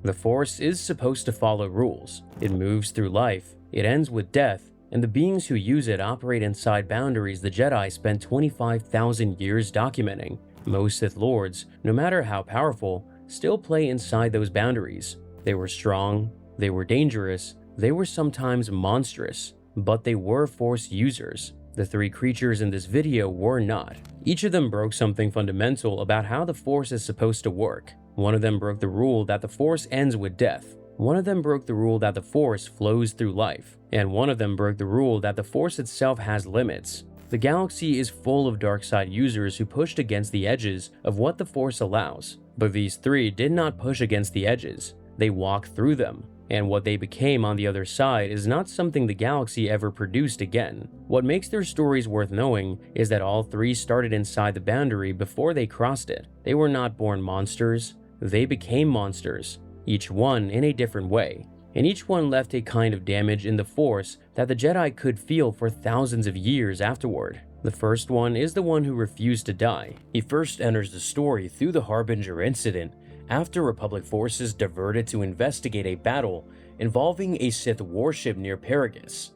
The Force is supposed to follow rules. It moves through life, it ends with death, and the beings who use it operate inside boundaries the Jedi spent 25,000 years documenting. Most Sith Lords, no matter how powerful, still play inside those boundaries. They were strong, they were dangerous, they were sometimes monstrous, but they were Force users. The three creatures in this video were not. Each of them broke something fundamental about how the Force is supposed to work. One of them broke the rule that the Force ends with death. One of them broke the rule that the Force flows through life. And one of them broke the rule that the Force itself has limits. The galaxy is full of dark side users who pushed against the edges of what the Force allows. But these three did not push against the edges. They walked through them. And what they became on the other side is not something the galaxy ever produced again. What makes their stories worth knowing is that all three started inside the boundary before they crossed it. They were not born monsters, they became monsters, each one in a different way. And each one left a kind of damage in the Force that the Jedi could feel for thousands of years afterward. The first one is the one who refused to die. He first enters the story through the Harbinger incident, after Republic forces diverted to investigate a battle involving a Sith warship near Paragus.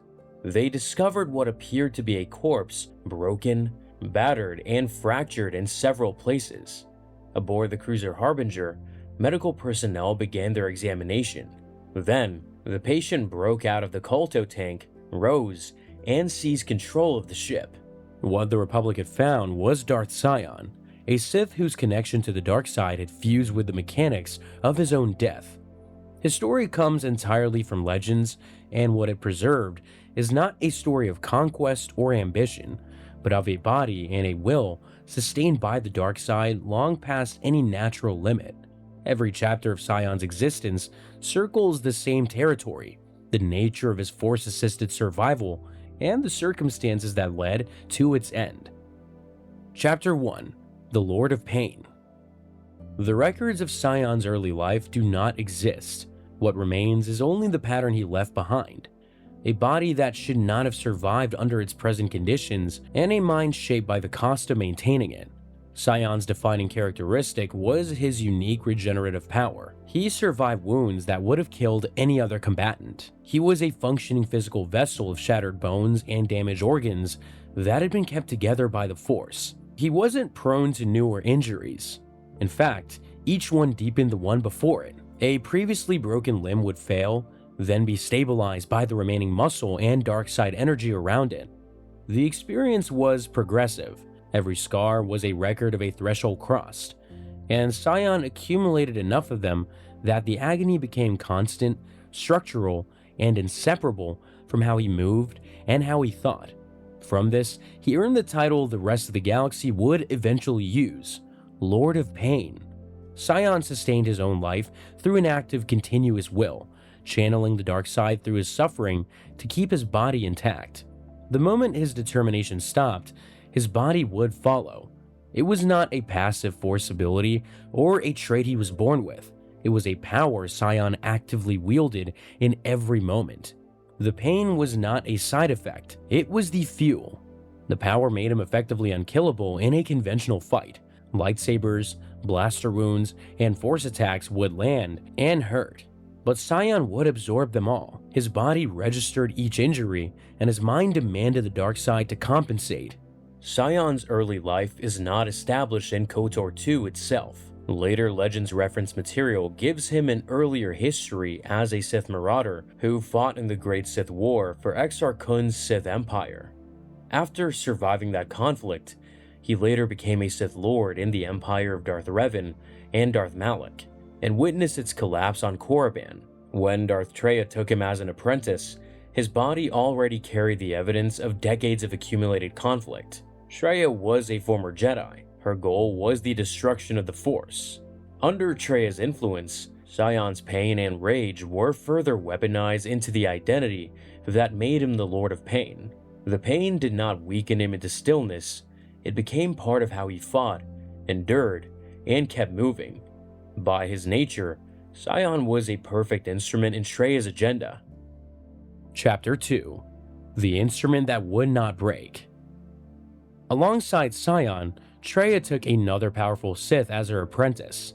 They discovered what appeared to be a corpse, broken, battered, and fractured in several places. Aboard the cruiser Harbinger, medical personnel began their examination. Then, the patient broke out of the Kolto tank, rose, and seized control of the ship. What the Republic had found was Darth Sion, a Sith whose connection to the dark side had fused with the mechanics of his own death. His story comes entirely from legends, and what it preserved is not a story of conquest or ambition, but of a body and a will sustained by the dark side long past any natural limit. Every chapter of Sion's existence circles the same territory, the nature of his Force-assisted survival, and the circumstances that led to its end. Chapter 1. The Lord of Pain. The records of Sion's early life do not exist. What remains is only the pattern he left behind. A body that should not have survived under its present conditions, and a mind shaped by the cost of maintaining it. Sion's defining characteristic was his unique regenerative power. He survived wounds that would have killed any other combatant. He was a functioning physical vessel of shattered bones and damaged organs that had been kept together by the Force. He wasn't prone to newer injuries. In fact, each one deepened the one before it. A previously broken limb would fail, then be stabilized by the remaining muscle and dark side energy around it. The experience was progressive. Every scar was a record of a threshold crossed, and Sion accumulated enough of them that the agony became constant, structural, and inseparable from how he moved and how he thought. From this, he earned the title the rest of the galaxy would eventually use, Lord of Pain. Sion sustained his own life through an act of continuous will, channeling the dark side through his suffering to keep his body intact. The moment his determination stopped, his body would follow. It was not a passive Force ability or a trait he was born with. It was a power Sion actively wielded in every moment. The pain was not a side effect, it was the fuel. The power made him effectively unkillable in a conventional fight. Lightsabers, blaster wounds, and Force attacks would land and hurt. But Sion would absorb them all. His body registered each injury, and his mind demanded the dark side to compensate. Sion's early life is not established in KOTOR 2 itself. Later Legends reference material gives him an earlier history as a Sith marauder who fought in the Great Sith War for Exar Kun's Sith Empire. After surviving that conflict, he later became a Sith Lord in the Empire of Darth Revan and Darth Malak, and witnessed its collapse on Korriban. When Darth Traya took him as an apprentice, his body already carried the evidence of decades of accumulated conflict. Traya was a former Jedi. Her goal was the destruction of the Force. Under Traya's influence, Sion's pain and rage were further weaponized into the identity that made him the Lord of Pain. The pain did not weaken him into stillness, it became part of how he fought, endured, and kept moving. By his nature, Sion was a perfect instrument in Traya's agenda. Chapter 2. The Instrument That Would Not Break. Alongside Sion, Traya took another powerful Sith as her apprentice.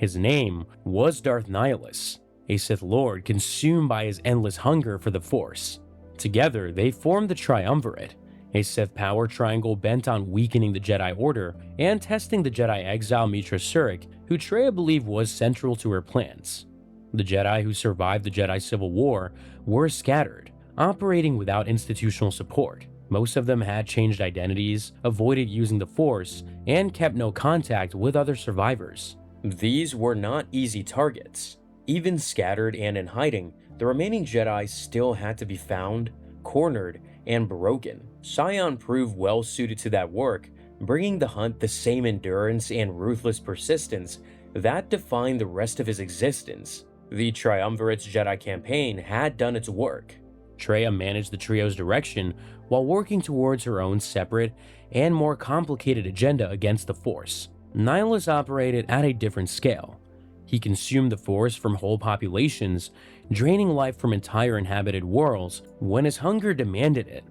His name was Darth Nihilus, a Sith Lord consumed by his endless hunger for the Force. Together, they formed the Triumvirate, a Sith power triangle bent on weakening the Jedi Order and testing the Jedi exile Mitra Surik, who Traya believed was central to her plans. The Jedi who survived the Jedi Civil War were scattered, operating without institutional support. Most of them had changed identities, avoided using the Force, and kept no contact with other survivors. These were not easy targets. Even scattered and in hiding, the remaining Jedi still had to be found, cornered, and broken. Sion proved well suited to that work, bringing the hunt the same endurance and ruthless persistence that defined the rest of his existence. The Triumvirate's Jedi campaign had done its work. Traya managed the trio's direction while working towards her own separate and more complicated agenda against the Force. Nihilus operated at a different scale. He consumed the Force from whole populations, draining life from entire inhabited worlds when his hunger demanded it.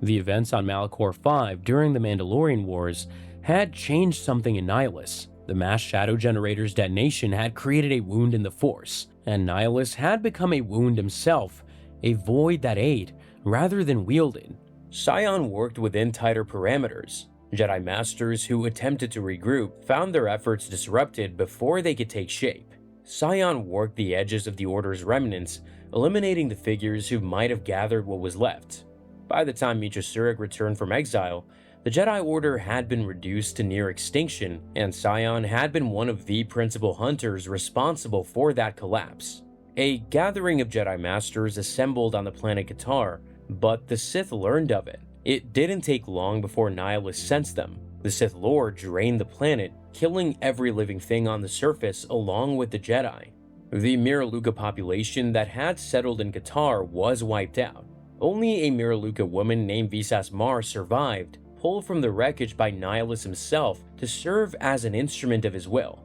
The events on Malachor V during the Mandalorian Wars had changed something in Nihilus. The mass shadow generator's detonation had created a wound in the Force, and Nihilus had become a wound himself, a void that ate rather than wielded. Sion worked within tighter parameters. Jedi Masters who attempted to regroup found their efforts disrupted before they could take shape. Sion worked the edges of the Order's remnants, eliminating the figures who might have gathered what was left. By the time Mitra Surik returned from exile, the Jedi Order had been reduced to near extinction, and Sion had been one of the principal hunters responsible for that collapse. A gathering of Jedi Masters assembled on the planet Qatar, but the Sith learned of it. It didn't take long before Nihilus sensed them. The Sith Lord drained the planet, killing every living thing on the surface along with the Jedi. The Miraluka population that had settled in Qatar was wiped out. Only a Miraluka woman named Visas Mar survived, pulled from the wreckage by Nihilus himself to serve as an instrument of his will.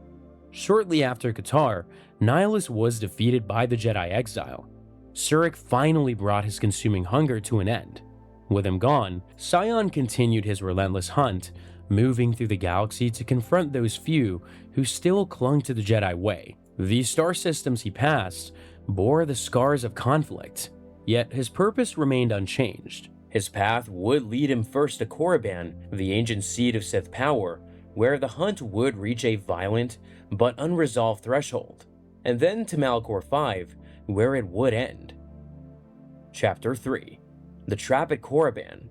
Shortly after Qatar, Nihilus was defeated by the Jedi exile. Surik finally brought his consuming hunger to an end. With him gone, Sion continued his relentless hunt, moving through the galaxy to confront those few who still clung to the Jedi way. The star systems he passed bore the scars of conflict, yet his purpose remained unchanged. His path would lead him first to Korriban, the ancient seat of Sith power, where the hunt would reach a violent but unresolved threshold, and then to Malachor V, where it would end. Chapter 3. The Trap at Korriban.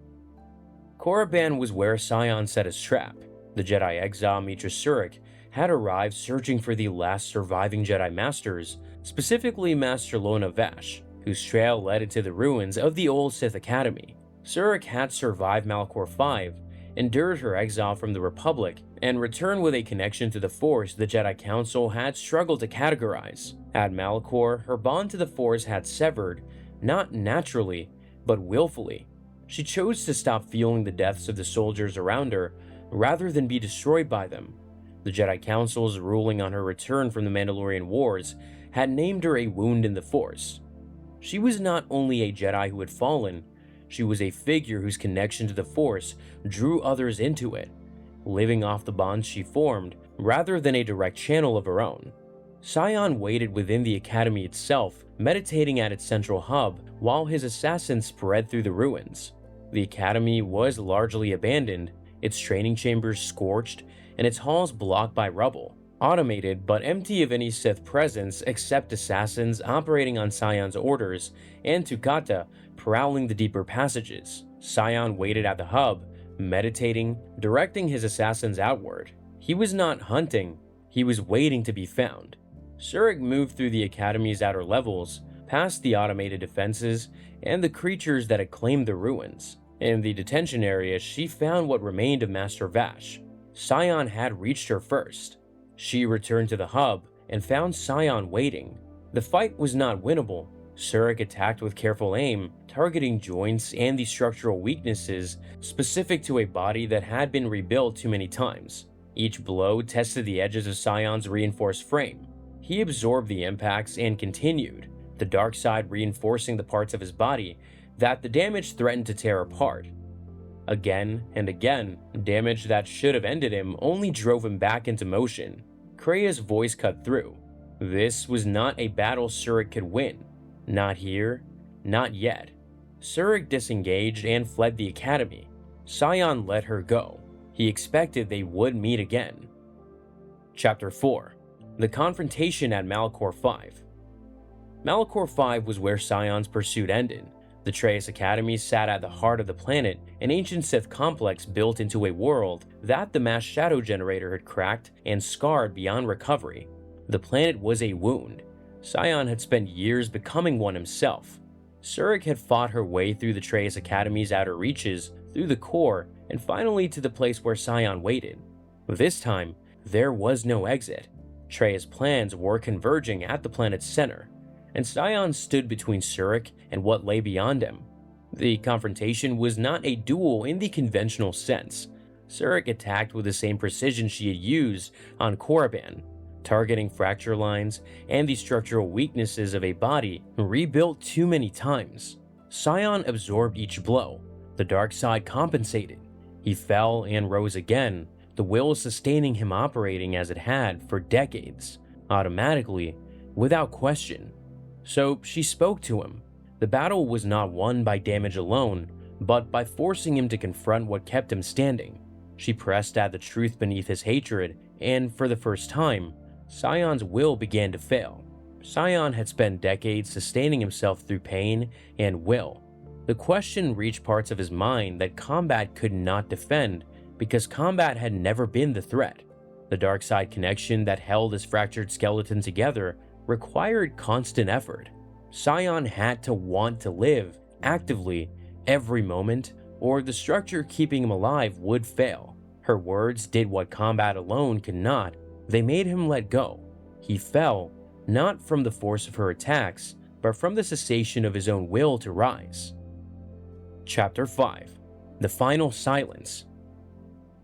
Korriban was where Sion set his trap. The Jedi exile Mitra Surik had arrived searching for the last surviving Jedi Masters, specifically Master Lona Vash, whose trail led into the ruins of the old Sith Academy. Surik had survived Malachor V, endured her exile from the Republic, and returned with a connection to the Force the Jedi Council had struggled to categorize. At Malachor, her bond to the Force had severed, not naturally, but willfully. She chose to stop feeling the deaths of the soldiers around her, rather than be destroyed by them. The Jedi Council's ruling on her return from the Mandalorian Wars had named her a wound in the Force. She was not only a Jedi who had fallen, she was a figure whose connection to the Force drew others into it, living off the bonds she formed rather than a direct channel of her own. Sion waited within the Academy itself, meditating at its central hub while his assassins spread through the ruins. The Academy was largely abandoned, its training chambers scorched, and its halls blocked by rubble, automated but empty of any Sith presence except assassins operating on Sion's orders and Tukata prowling the deeper passages. Sion waited at the hub, meditating, directing his assassins outward. He was not hunting, he was waiting to be found. Surik moved through the Academy's outer levels, past the automated defenses and the creatures that had claimed the ruins. In the detention area, she found what remained of Master Vash. Sion had reached her first. She returned to the hub and found Sion waiting. The fight was not winnable. Surik attacked with careful aim, targeting joints and the structural weaknesses specific to a body that had been rebuilt too many times. Each blow tested the edges of Sion's reinforced frame. He absorbed the impacts and continued, the dark side reinforcing the parts of his body that the damage threatened to tear apart. Again and again, damage that should have ended him only drove him back into motion, Krea's voice cut through. This was not a battle Surik could win. Not here, not yet. Surik disengaged and fled the academy. Sion let her go. He expected they would meet again. Chapter 4. The Confrontation at Malachor 5. Malachor 5 was where Sion's pursuit ended. The Trace Academy sat at the heart of the planet, an ancient Sith complex built into a world that the mass shadow generator had cracked and scarred beyond recovery. The planet was a wound. Sion had spent years becoming one himself. Surik had fought her way through the Trace Academy's outer reaches, through the core, and finally to the place where Sion waited. This time, there was no exit. Treya's plans were converging at the planet's center, and Sion stood between Surik and what lay beyond him. The confrontation was not a duel in the conventional sense. Surik attacked with the same precision she had used on Korriban, targeting fracture lines and the structural weaknesses of a body rebuilt too many times. Sion absorbed each blow. The dark side compensated. He fell and rose again, the will sustaining him operating as it had for decades, automatically, without question. So she spoke to him. The battle was not won by damage alone, but by forcing him to confront what kept him standing. She pressed at the truth beneath his hatred, and for the first time, Sion's will began to fail. Sion had spent decades sustaining himself through pain and will. The question reached parts of his mind that combat could not defend because combat had never been the threat. The dark side connection that held his fractured skeleton together required constant effort. Sion had to want to live actively every moment, or the structure keeping him alive would fail. Her words did what combat alone could not. They made him let go. He fell, not from the force of her attacks, but from the cessation of his own will to rise. Chapter 5. The Final Silence.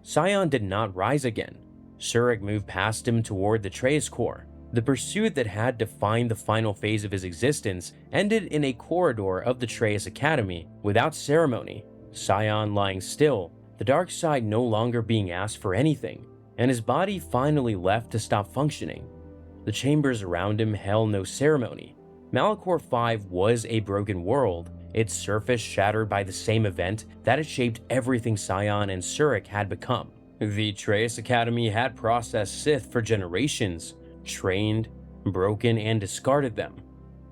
Sion did not rise again. Surik moved past him toward the Trace core. The pursuit that had defined the final phase of his existence ended in a corridor of the Trace Academy without ceremony. Sion lying still, the dark side no longer being asked for anything, and his body finally left to stop functioning. The chambers around him held no ceremony. Malachor 5 was a broken world, its surface shattered by the same event that had shaped everything Sion and Surik had become. The Trace Academy had processed Sith for generations, trained, broken, and discarded them.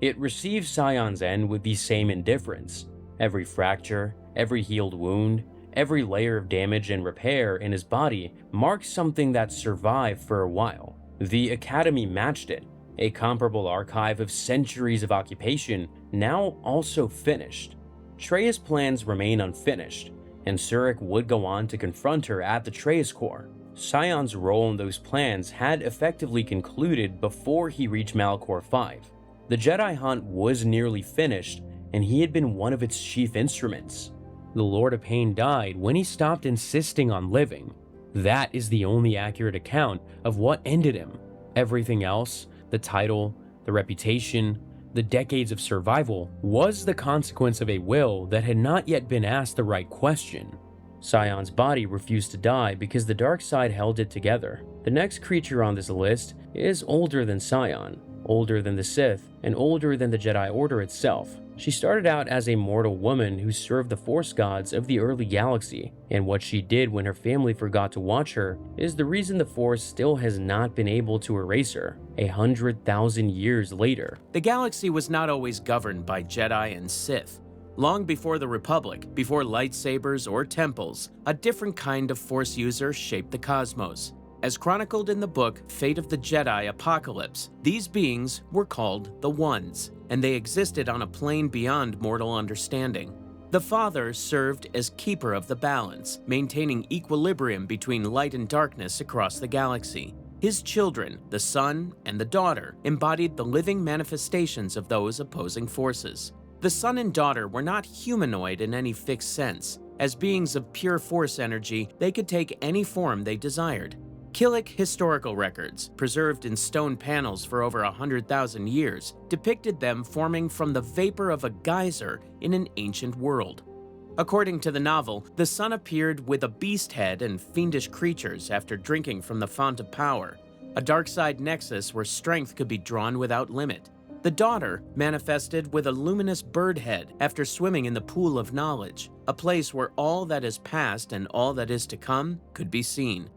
It received Sion's end with the same indifference. Every fracture, every healed wound, every layer of damage and repair in his body marked something that survived for a while. The Academy matched it, a comparable archive of centuries of occupation, now also finished. Treya's plans remain unfinished, and Surik would go on to confront her at the Trace core. Sion's role in those plans had effectively concluded before he reached Malachor 5. The Jedi hunt was nearly finished, and he had been one of its chief instruments. The Lord of Pain died when he stopped insisting on living. That is the only accurate account of what ended him. Everything else, the title, the reputation, the decades of survival, was the consequence of a will that had not yet been asked the right question. Sion's body refused to die because the dark side held it together. The next creature on this list is older than Sion, older than the Sith, and older than the Jedi Order itself. She started out as a mortal woman who served the Force gods of the early galaxy, and what she did when her family forgot to watch her is the reason the Force still has not been able to erase her 100,000 years later. The galaxy was not always governed by Jedi and Sith. Long before the Republic, before lightsabers or temples, a different kind of Force user shaped the cosmos. As chronicled in the book Fate of the Jedi Apocalypse, these beings were called the Ones, and they existed on a plane beyond mortal understanding. The Father served as keeper of the balance, maintaining equilibrium between light and darkness across the galaxy. His children, the Son and the Daughter, embodied the living manifestations of those opposing forces. The son and daughter were not humanoid in any fixed sense. As beings of pure Force energy, they could take any form they desired. Killik historical records, preserved in stone panels for over 100,000 years, depicted them forming from the vapor of a geyser in an ancient world. According to the novel, the son appeared with a beast head and fiendish creatures after drinking from the fount of power. a dark side nexus where strength could be drawn without limit. The daughter manifested with a luminous bird head after swimming in the pool of knowledge, a place where all that is past and all that is to come could be seen.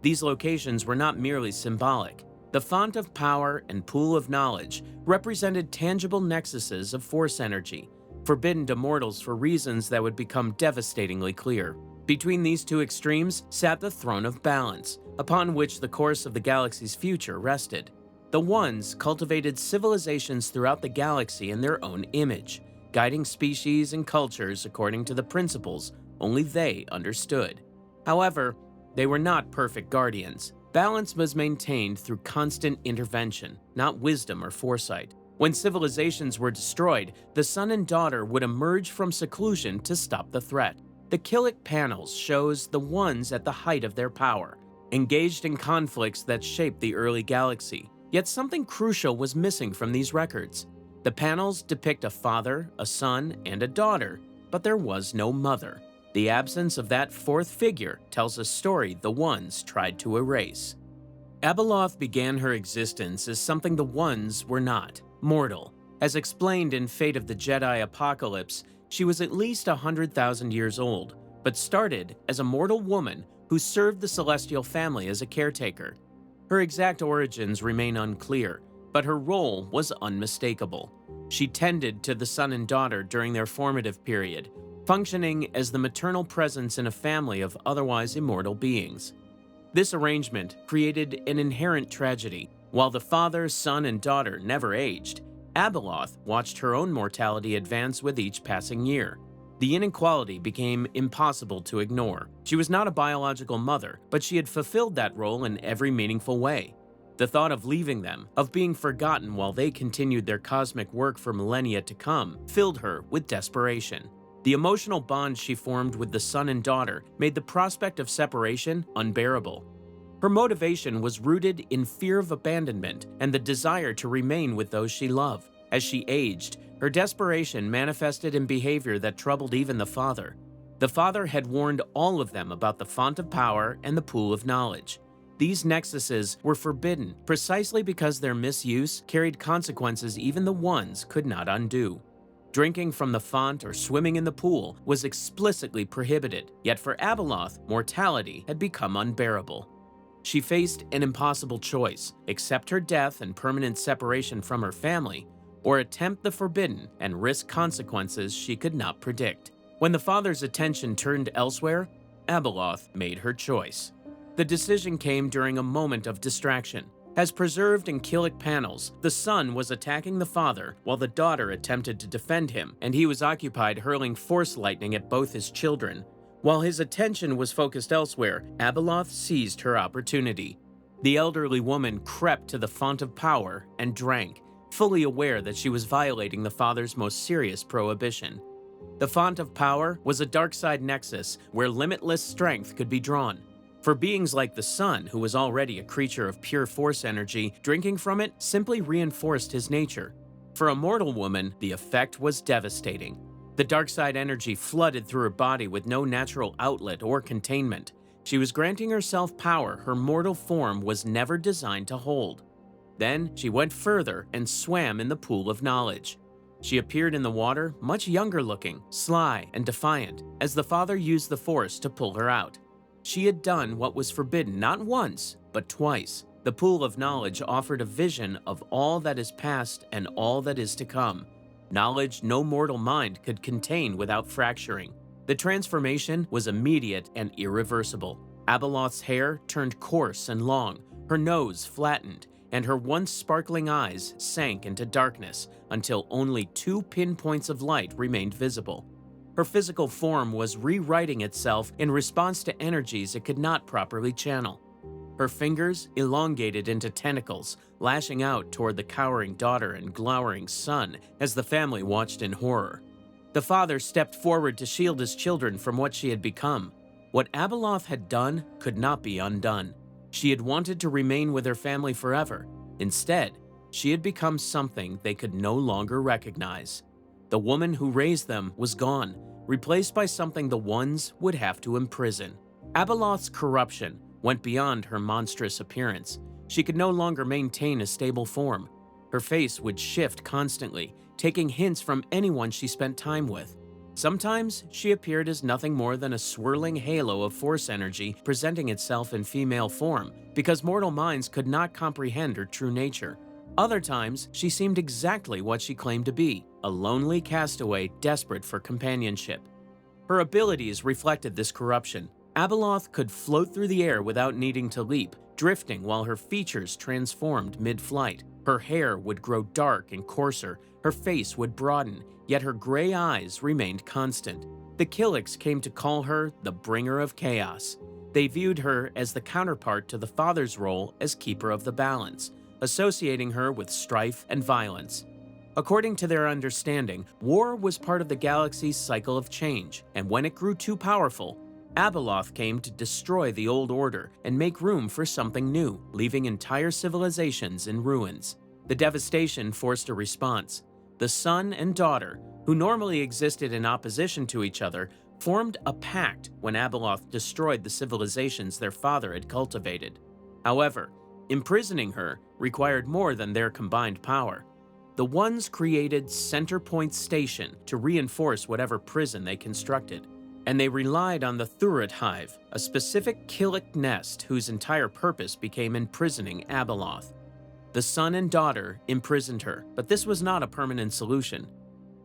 These locations were not merely symbolic. The font of power and pool of knowledge represented tangible nexuses of force energy, forbidden to mortals for reasons that would become devastatingly clear. Between these two extremes sat the throne of balance, upon which the course of the galaxy's future rested. The Ones cultivated civilizations throughout the galaxy in their own image, guiding species and cultures according to the principles only they understood. However, they were not perfect guardians. Balance was maintained through constant intervention, not wisdom or foresight. When civilizations were destroyed, the son and daughter would emerge from seclusion to stop the threat. The Killick panels shows the Ones at the height of their power, engaged in conflicts that shaped the early galaxy. Yet something crucial was missing from these records. The panels depict a father, a son, and a daughter, but there was no mother. The absence of that fourth figure tells a story the Ones tried to erase. Abeloth began her existence as something the Ones were not, mortal. As explained in Fate of the Jedi Apocalypse, she was at least 100,000 years old, but started as a mortal woman who served the celestial family as a caretaker. Her exact origins remain unclear, but her role was unmistakable. She tended to the son and daughter during their formative period, functioning as the maternal presence in a family of otherwise immortal beings. This arrangement created an inherent tragedy. While the father, son, and daughter never aged, Abeloth watched her own mortality advance with each passing year. The inequality became impossible to ignore. She was not a biological mother, but she had fulfilled that role in every meaningful way. The thought of leaving them, of being forgotten while they continued their cosmic work for millennia to come, filled her with desperation. The emotional bond she formed with the son and daughter made the prospect of separation unbearable. Her motivation was rooted in fear of abandonment and the desire to remain with those she loved. As she aged, her desperation manifested in behavior that troubled even the father. The father had warned all of them about the font of power and the pool of knowledge. These nexuses were forbidden precisely because their misuse carried consequences even the Ones could not undo. Drinking from the font or swimming in the pool was explicitly prohibited, yet for Abeloth, mortality had become unbearable. She faced an impossible choice: accept her death and permanent separation from her family, or attempt the forbidden and risk consequences she could not predict. When the father's attention turned elsewhere, Abeloth made her choice. The decision came during a moment of distraction. As preserved in Killick panels, the son was attacking the father while the daughter attempted to defend him, and he was occupied hurling force lightning at both his children. While his attention was focused elsewhere, Abeloth seized her opportunity. The elderly woman crept to the font of power and drank, fully aware that she was violating the father's most serious prohibition. The font of power was a dark side nexus where limitless strength could be drawn. For beings like the sun, who was already a creature of pure force energy, drinking from it simply reinforced his nature. For a mortal woman, the effect was devastating. The dark side energy flooded through her body with no natural outlet or containment. She was granting herself power her mortal form was never designed to hold. Then she went further and swam in the pool of knowledge. She appeared in the water much younger looking, sly, and defiant, as the father used the force to pull her out. She had done what was forbidden not once, but twice. The pool of knowledge offered a vision of all that is past and all that is to come. Knowledge no mortal mind could contain without fracturing. The transformation was immediate and irreversible. Abeloth's hair turned coarse and long, her nose flattened, and her once sparkling eyes sank into darkness until only 2 pinpoints of light remained visible. Her physical form was rewriting itself in response to energies it could not properly channel. Her fingers elongated into tentacles, lashing out toward the cowering daughter and glowering son as the family watched in horror. The father stepped forward to shield his children from what she had become. What Abeloth had done could not be undone. She had wanted to remain with her family forever. Instead, she had become something they could no longer recognize. The woman who raised them was gone, replaced by something the Ones would have to imprison. Abeloth's corruption went beyond her monstrous appearance. She could no longer maintain a stable form. Her face would shift constantly, taking hints from anyone she spent time with. Sometimes she appeared as nothing more than a swirling halo of force energy presenting itself in female form because mortal minds could not comprehend her true nature. Other times, she seemed exactly what she claimed to be, a lonely castaway desperate for companionship. Her abilities reflected this corruption. Abeloth could float through the air without needing to leap, drifting while her features transformed mid-flight. Her hair would grow dark and coarser, her face would broaden, yet her gray eyes remained constant. The Killiks came to call her the Bringer of Chaos. They viewed her as the counterpart to the Father's role as Keeper of the Balance, associating her with strife and violence. According to their understanding, war was part of the galaxy's cycle of change, and when it grew too powerful, Abeloth came to destroy the old order and make room for something new, leaving entire civilizations in ruins. The devastation forced a response. The son and daughter, who normally existed in opposition to each other, formed a pact when Abeloth destroyed the civilizations their father had cultivated. However, imprisoning her required more than their combined power. The Ones created Center Point Station to reinforce whatever prison they constructed, and they relied on the Thurit Hive, a specific Killik nest whose entire purpose became imprisoning Abeloth. The son and daughter imprisoned her, but this was not a permanent solution.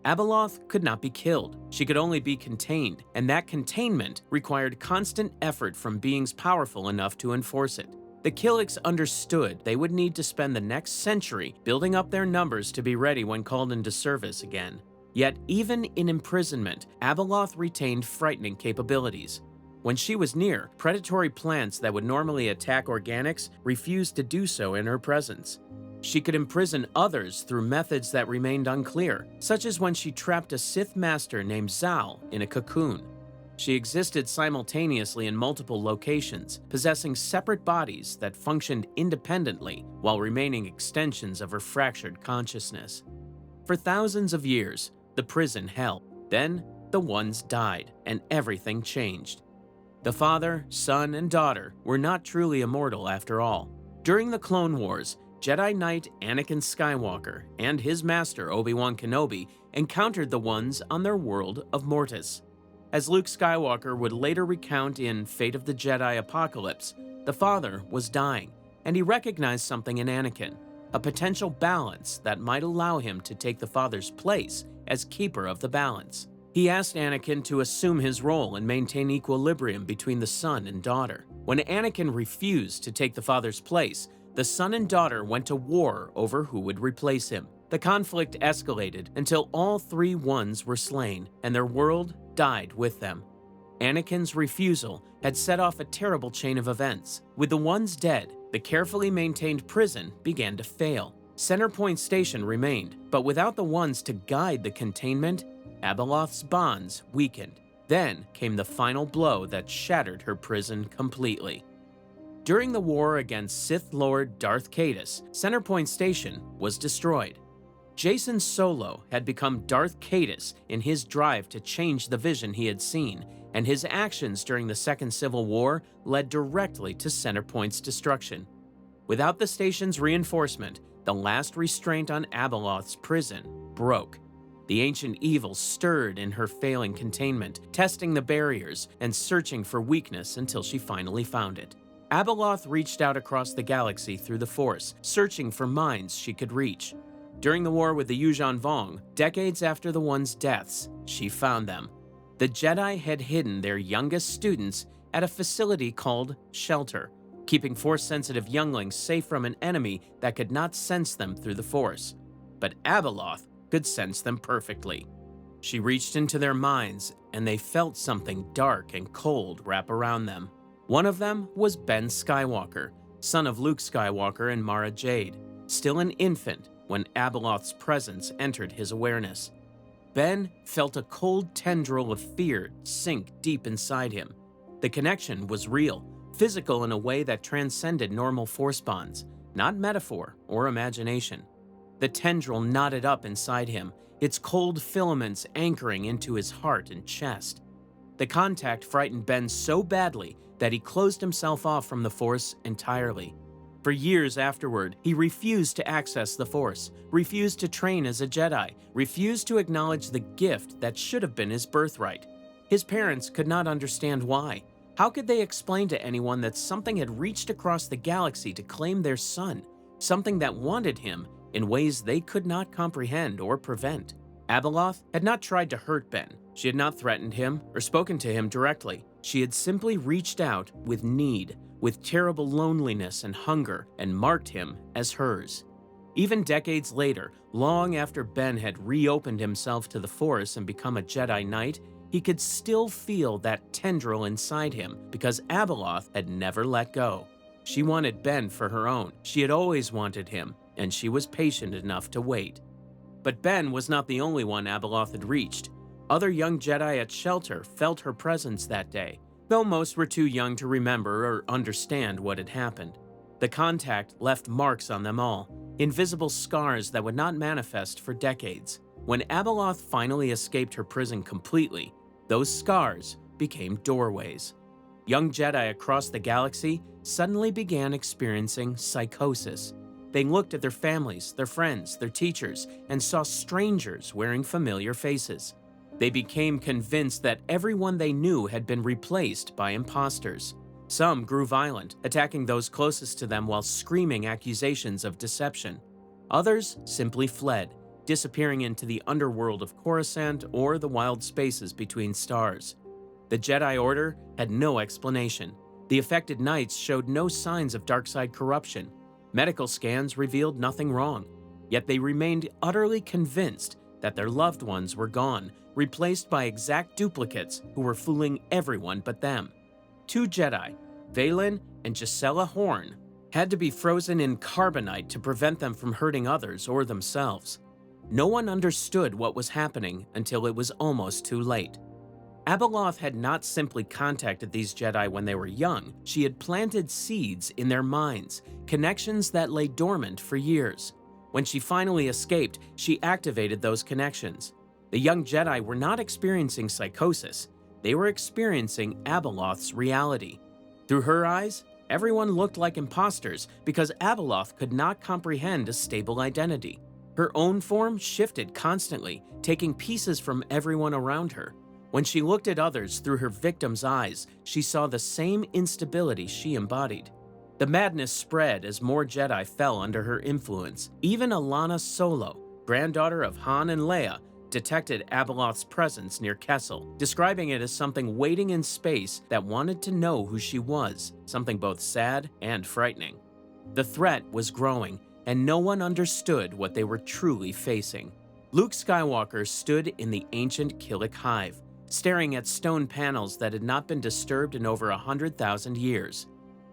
Abeloth could not be killed, she could only be contained, and that containment required constant effort from beings powerful enough to enforce it. The Killiks understood they would need to spend the next century building up their numbers to be ready when called into service again. Yet even in imprisonment, Abeloth retained frightening capabilities. When she was near, predatory plants that would normally attack organics refused to do so in her presence. She could imprison others through methods that remained unclear, such as when she trapped a Sith master named Zal in a cocoon. She existed simultaneously in multiple locations, possessing separate bodies that functioned independently while remaining extensions of her fractured consciousness. For thousands of years, the prison held. Then, the Ones died, and everything changed. The father, son, and daughter were not truly immortal after all. During the Clone Wars, Jedi Knight Anakin Skywalker and his master Obi-Wan Kenobi encountered the Ones on their world of Mortis. As Luke Skywalker would later recount in Fate of the Jedi Apocalypse, the father was dying, and he recognized something in Anakin, a potential balance that might allow him to take the father's place as Keeper of the Balance. He asked Anakin to assume his role and maintain equilibrium between the son and daughter. When Anakin refused to take the father's place, the son and daughter went to war over who would replace him. The conflict escalated until all three Ones were slain, and their world died with them. Anakin's refusal had set off a terrible chain of events. With the Ones dead, the carefully maintained prison began to fail. Center Point Station remained, but without the Ones to guide the containment, Abeloth's bonds weakened. Then came the final blow that shattered her prison completely. During the war against Sith Lord Darth Nihilus, Center Point Station was destroyed. Jacen Solo had become Darth Nihilus in his drive to change the vision he had seen, and his actions during the Second Civil War led directly to Center Point's destruction. Without the station's reinforcement, the last restraint on Abeloth's prison broke. The ancient evil stirred in her failing containment, testing the barriers and searching for weakness until she finally found it. Abeloth reached out across the galaxy through the Force, searching for minds she could reach. During the war with the Yuuzhan Vong, decades after the Ones' deaths, she found them. The Jedi had hidden their youngest students at a facility called Shelter, keeping Force-sensitive younglings safe from an enemy that could not sense them through the Force. But Abeloth could sense them perfectly. She reached into their minds, and they felt something dark and cold wrap around them. One of them was Ben Skywalker, son of Luke Skywalker and Mara Jade, still an infant when Abeloth's presence entered his awareness. Ben felt a cold tendril of fear sink deep inside him. The connection was real, physical in a way that transcended normal Force bonds, not metaphor or imagination. The tendril knotted up inside him, its cold filaments anchoring into his heart and chest. The contact frightened Ben so badly that he closed himself off from the Force entirely. For years afterward, he refused to access the Force, refused to train as a Jedi, refused to acknowledge the gift that should have been his birthright. His parents could not understand why. How could they explain to anyone that something had reached across the galaxy to claim their son, something that wanted him in ways they could not comprehend or prevent? Abeloth had not tried to hurt Ben. She had not threatened him or spoken to him directly. She had simply reached out with need, with terrible loneliness and hunger, and marked him as hers. Even decades later, long after Ben had reopened himself to the Force and become a Jedi Knight, he could still feel that tendril inside him because Abeloth had never let go. She wanted Ben for her own. She had always wanted him, and she was patient enough to wait. But Ben was not the only one Abeloth had reached. Other young Jedi at Shelter felt her presence that day, though most were too young to remember or understand what had happened. The contact left marks on them all, invisible scars that would not manifest for decades. When Abeloth finally escaped her prison completely, those scars became doorways. Young Jedi across the galaxy suddenly began experiencing psychosis. They looked at their families, their friends, their teachers, and saw strangers wearing familiar faces. They became convinced that everyone they knew had been replaced by imposters. Some grew violent, attacking those closest to them while screaming accusations of deception. Others simply fled, disappearing into the underworld of Coruscant or the wild spaces between stars. The Jedi Order had no explanation. The affected knights showed no signs of dark-side corruption. Medical scans revealed nothing wrong, yet they remained utterly convinced that their loved ones were gone, replaced by exact duplicates who were fooling everyone but them. 2 Jedi, Valen and Gisela Horn, had to be frozen in carbonite to prevent them from hurting others or themselves. No one understood what was happening until it was almost too late. Abeloth had not simply contacted these Jedi when they were young, she had planted seeds in their minds, connections that lay dormant for years. When she finally escaped, she activated those connections. The young Jedi were not experiencing psychosis, they were experiencing Abeloth's reality. Through her eyes, everyone looked like imposters because Abeloth could not comprehend a stable identity. Her own form shifted constantly, taking pieces from everyone around her. When she looked at others through her victim's eyes, she saw the same instability she embodied. The madness spread as more Jedi fell under her influence. Even Alana Solo, granddaughter of Han and Leia, detected Abeloth's presence near Kessel, describing it as something waiting in space that wanted to know who she was, something both sad and frightening. The threat was growing, and no one understood what they were truly facing. Luke Skywalker stood in the ancient Killik Hive, staring at stone panels that had not been disturbed in over 100,000 years.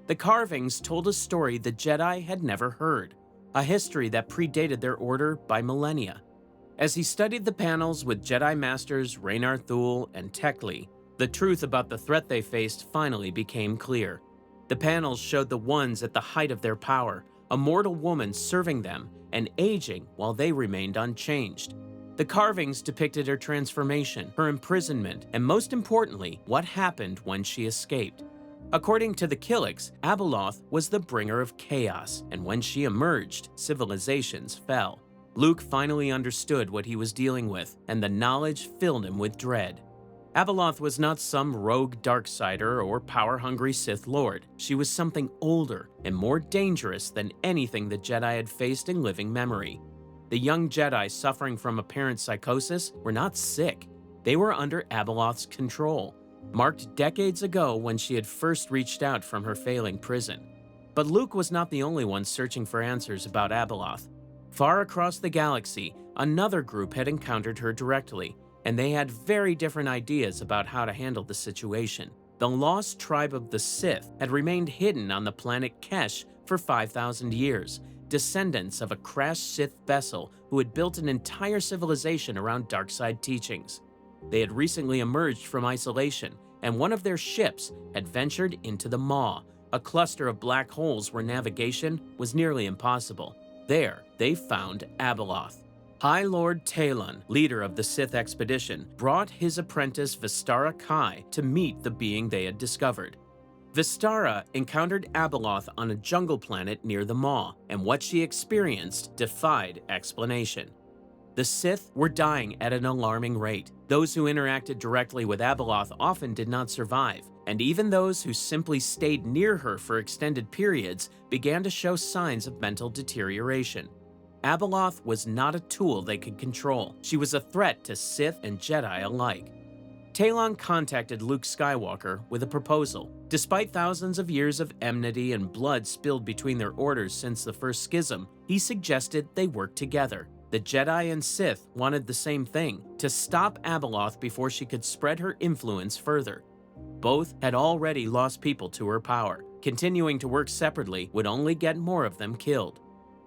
The carvings told a story the Jedi had never heard, a history that predated their order by millennia. As he studied the panels with Jedi Masters Raynar Thule and Tekli, the truth about the threat they faced finally became clear. The panels showed the ones at the height of their power, a mortal woman serving them and aging while they remained unchanged. The carvings depicted her transformation, her imprisonment, and most importantly, what happened when she escaped. According to the Killiks, Abeloth was the bringer of chaos, and when she emerged, civilizations fell. Luke finally understood what he was dealing with, and the knowledge filled him with dread. Abeloth was not some rogue darksider or power-hungry Sith Lord. She was something older and more dangerous than anything the Jedi had faced in living memory. The young Jedi suffering from apparent psychosis were not sick. They were under Abeloth's control, marked decades ago when she had first reached out from her failing prison. But Luke was not the only one searching for answers about Abeloth. Far across the galaxy, another group had encountered her directly, and they had very different ideas about how to handle the situation. The lost tribe of the Sith had remained hidden on the planet Kesh for 5,000 years, descendants of a crashed Sith vessel who had built an entire civilization around dark-side teachings. They had recently emerged from isolation, and one of their ships had ventured into the Maw, a cluster of black holes where navigation was nearly impossible. There, they found Abeloth. High Lord Talon, leader of the Sith expedition, brought his apprentice Vistara Kai to meet the being they had discovered. Vistara encountered Abeloth on a jungle planet near the Maw, and what she experienced defied explanation. The Sith were dying at an alarming rate. Those who interacted directly with Abeloth often did not survive, and even those who simply stayed near her for extended periods began to show signs of mental deterioration. Abeloth was not a tool they could control. She was a threat to Sith and Jedi alike. Talon contacted Luke Skywalker with a proposal. Despite thousands of years of enmity and blood spilled between their orders since the first schism, he suggested they work together. The Jedi and Sith wanted the same thing, to stop Abeloth before she could spread her influence further. Both had already lost people to her power. Continuing to work separately would only get more of them killed.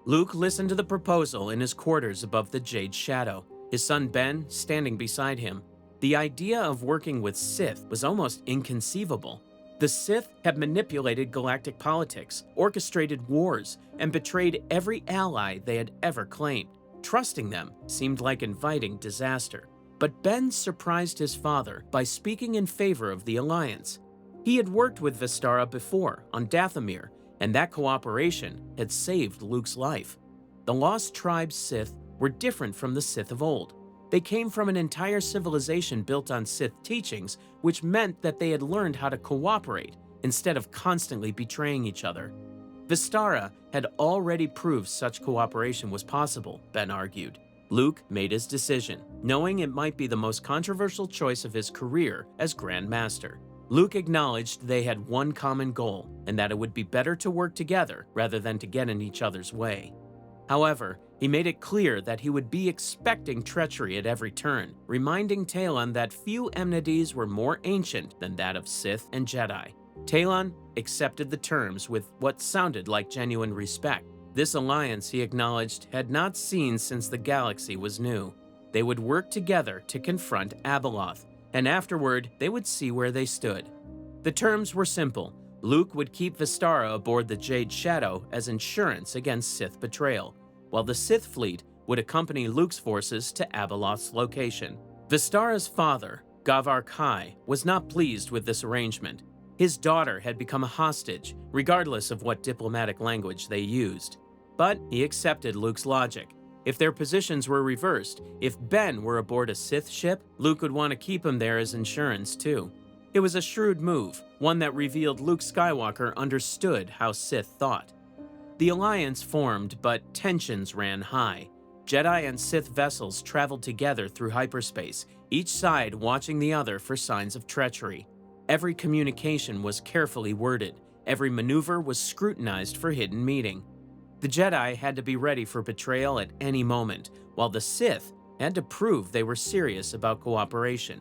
Luke listened to the proposal in his quarters above the Jade Shadow, his son Ben standing beside him. The idea of working with Sith was almost inconceivable. The Sith had manipulated galactic politics, orchestrated wars, and betrayed every ally they had ever claimed. Trusting them seemed like inviting disaster. But Ben surprised his father by speaking in favor of the alliance. He had worked with Vistara before on Dathomir, and that cooperation had saved Luke's life. The Lost Tribe's Sith were different from the Sith of old. They came from an entire civilization built on Sith teachings, which meant that they had learned how to cooperate instead of constantly betraying each other. Vistara had already proved such cooperation was possible, Ben argued. Luke made his decision, knowing it might be the most controversial choice of his career as Grand Master. Luke acknowledged they had one common goal, and that it would be better to work together rather than to get in each other's way. However, he made it clear that he would be expecting treachery at every turn, reminding Talon that few enmities were more ancient than that of Sith and Jedi. Talon accepted the terms with what sounded like genuine respect. This alliance, he acknowledged, had not seen since the galaxy was new. They would work together to confront Abeloth, and afterward, they would see where they stood. The terms were simple. Luke would keep Vistara aboard the Jade Shadow as insurance against Sith betrayal, while the Sith fleet would accompany Luke's forces to Abeloth's location. Vistara's father, Gavar Kai, was not pleased with this arrangement. His daughter had become a hostage, regardless of what diplomatic language they used. But he accepted Luke's logic. If their positions were reversed, if Ben were aboard a Sith ship, Luke would want to keep him there as insurance too. It was a shrewd move, one that revealed Luke Skywalker understood how Sith thought. The alliance formed, but tensions ran high. Jedi and Sith vessels traveled together through hyperspace, each side watching the other for signs of treachery. Every communication was carefully worded. Every maneuver was scrutinized for hidden meaning. The Jedi had to be ready for betrayal at any moment, while the Sith had to prove they were serious about cooperation.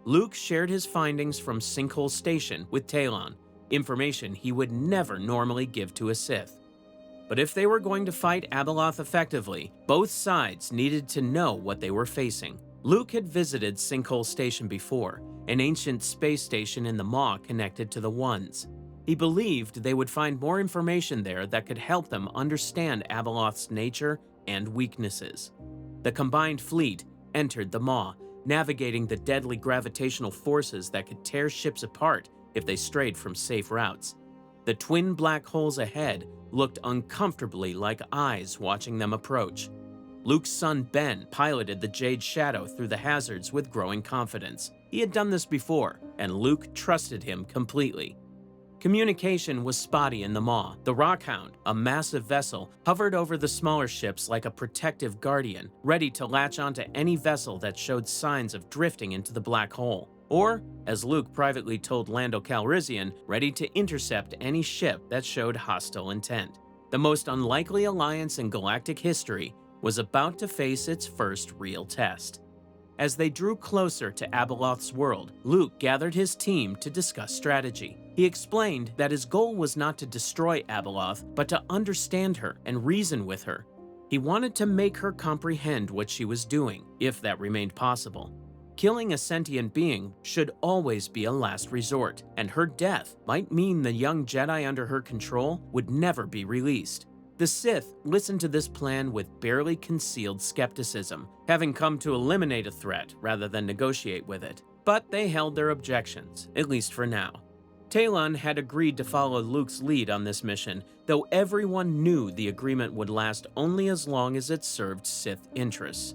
Luke shared his findings from Sinkhole Station with Talon, information he would never normally give to a Sith. But if they were going to fight Abeloth effectively, both sides needed to know what they were facing. Luke had visited Sinkhole Station before, an ancient space station in the Maw connected to the Ones. He believed they would find more information there that could help them understand Abeloth's nature and weaknesses. The combined fleet entered the Maw, navigating the deadly gravitational forces that could tear ships apart if they strayed from safe routes. The twin black holes ahead looked uncomfortably like eyes watching them approach. Luke's son Ben piloted the Jade Shadow through the hazards with growing confidence. He had done this before, and Luke trusted him completely. Communication was spotty in the Maw. The Rockhound, a massive vessel, hovered over the smaller ships like a protective guardian, ready to latch onto any vessel that showed signs of drifting into the black hole. Or, as Luke privately told Lando Calrissian, ready to intercept any ship that showed hostile intent. The most unlikely alliance in galactic history was about to face its first real test. As they drew closer to Abeloth's world, Luke gathered his team to discuss strategy. He explained that his goal was not to destroy Abeloth, but to understand her and reason with her. He wanted to make her comprehend what she was doing, if that remained possible. Killing a sentient being should always be a last resort, and her death might mean the young Jedi under her control would never be released. The Sith listened to this plan with barely concealed skepticism, having come to eliminate a threat rather than negotiate with it. But they held their objections, at least for now. Talon had agreed to follow Luke's lead on this mission, though everyone knew the agreement would last only as long as it served Sith interests.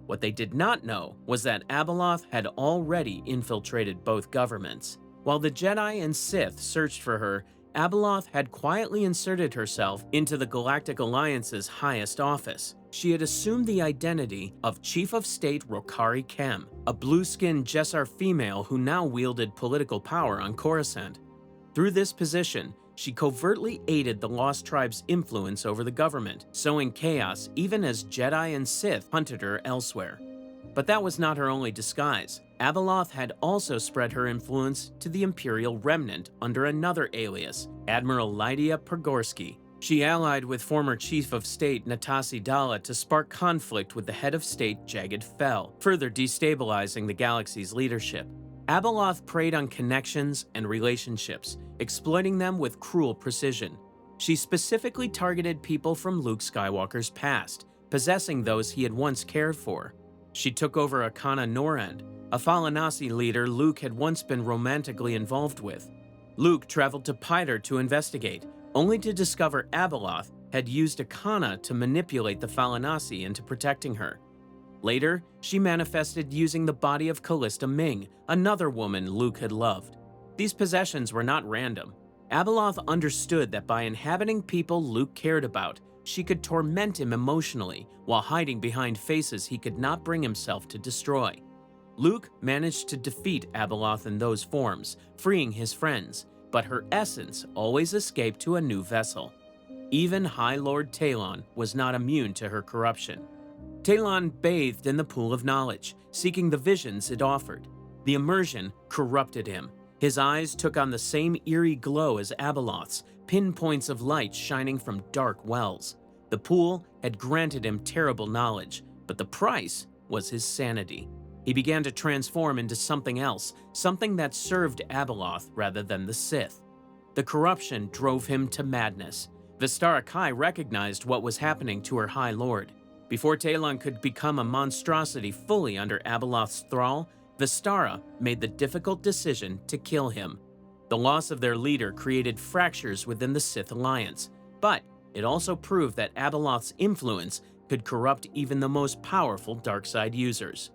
What they did not know was that Abeloth had already infiltrated both governments. While the Jedi and Sith searched for her, Abeloth had quietly inserted herself into the Galactic Alliance's highest office. She had assumed the identity of Chief of State Rokari Kem, a blue-skinned Jessar female who now wielded political power on Coruscant. Through this position, she covertly aided the Lost Tribe's influence over the government, sowing chaos even as Jedi and Sith hunted her elsewhere. But that was not her only disguise. Abeloth had also spread her influence to the Imperial Remnant under another alias, Admiral Lydia Pergorsky. She allied with former Chief of State Natasi Dalla to spark conflict with the head of state Jagged Fel, further destabilizing the galaxy's leadership. Abeloth preyed on connections and relationships, exploiting them with cruel precision. She specifically targeted people from Luke Skywalker's past, possessing those he had once cared for. She took over Akana Norend, a Falanasi leader Luke had once been romantically involved with. Luke traveled to Piter to investigate, only to discover Abeloth had used Akana to manipulate the Falanasi into protecting her. Later, she manifested using the body of Callista Ming, another woman Luke had loved. These possessions were not random. Abeloth understood that by inhabiting people Luke cared about, she could torment him emotionally while hiding behind faces he could not bring himself to destroy. Luke managed to defeat Abeloth in those forms, freeing his friends, but her essence always escaped to a new vessel. Even High Lord Talon was not immune to her corruption. Talon bathed in the pool of knowledge, seeking the visions it offered. The immersion corrupted him. His eyes took on the same eerie glow as Abeloth's, pinpoints of light shining from dark wells. The pool had granted him terrible knowledge, but the price was his sanity. He began to transform into something else, something that served Abeloth rather than the Sith. The corruption drove him to madness. Vistara Kai recognized what was happening to her High Lord. Before Talon could become a monstrosity fully under Abeloth's thrall, Vistara made the difficult decision to kill him. The loss of their leader created fractures within the Sith Alliance, but it also proved that Abeloth's influence could corrupt even the most powerful darkside users.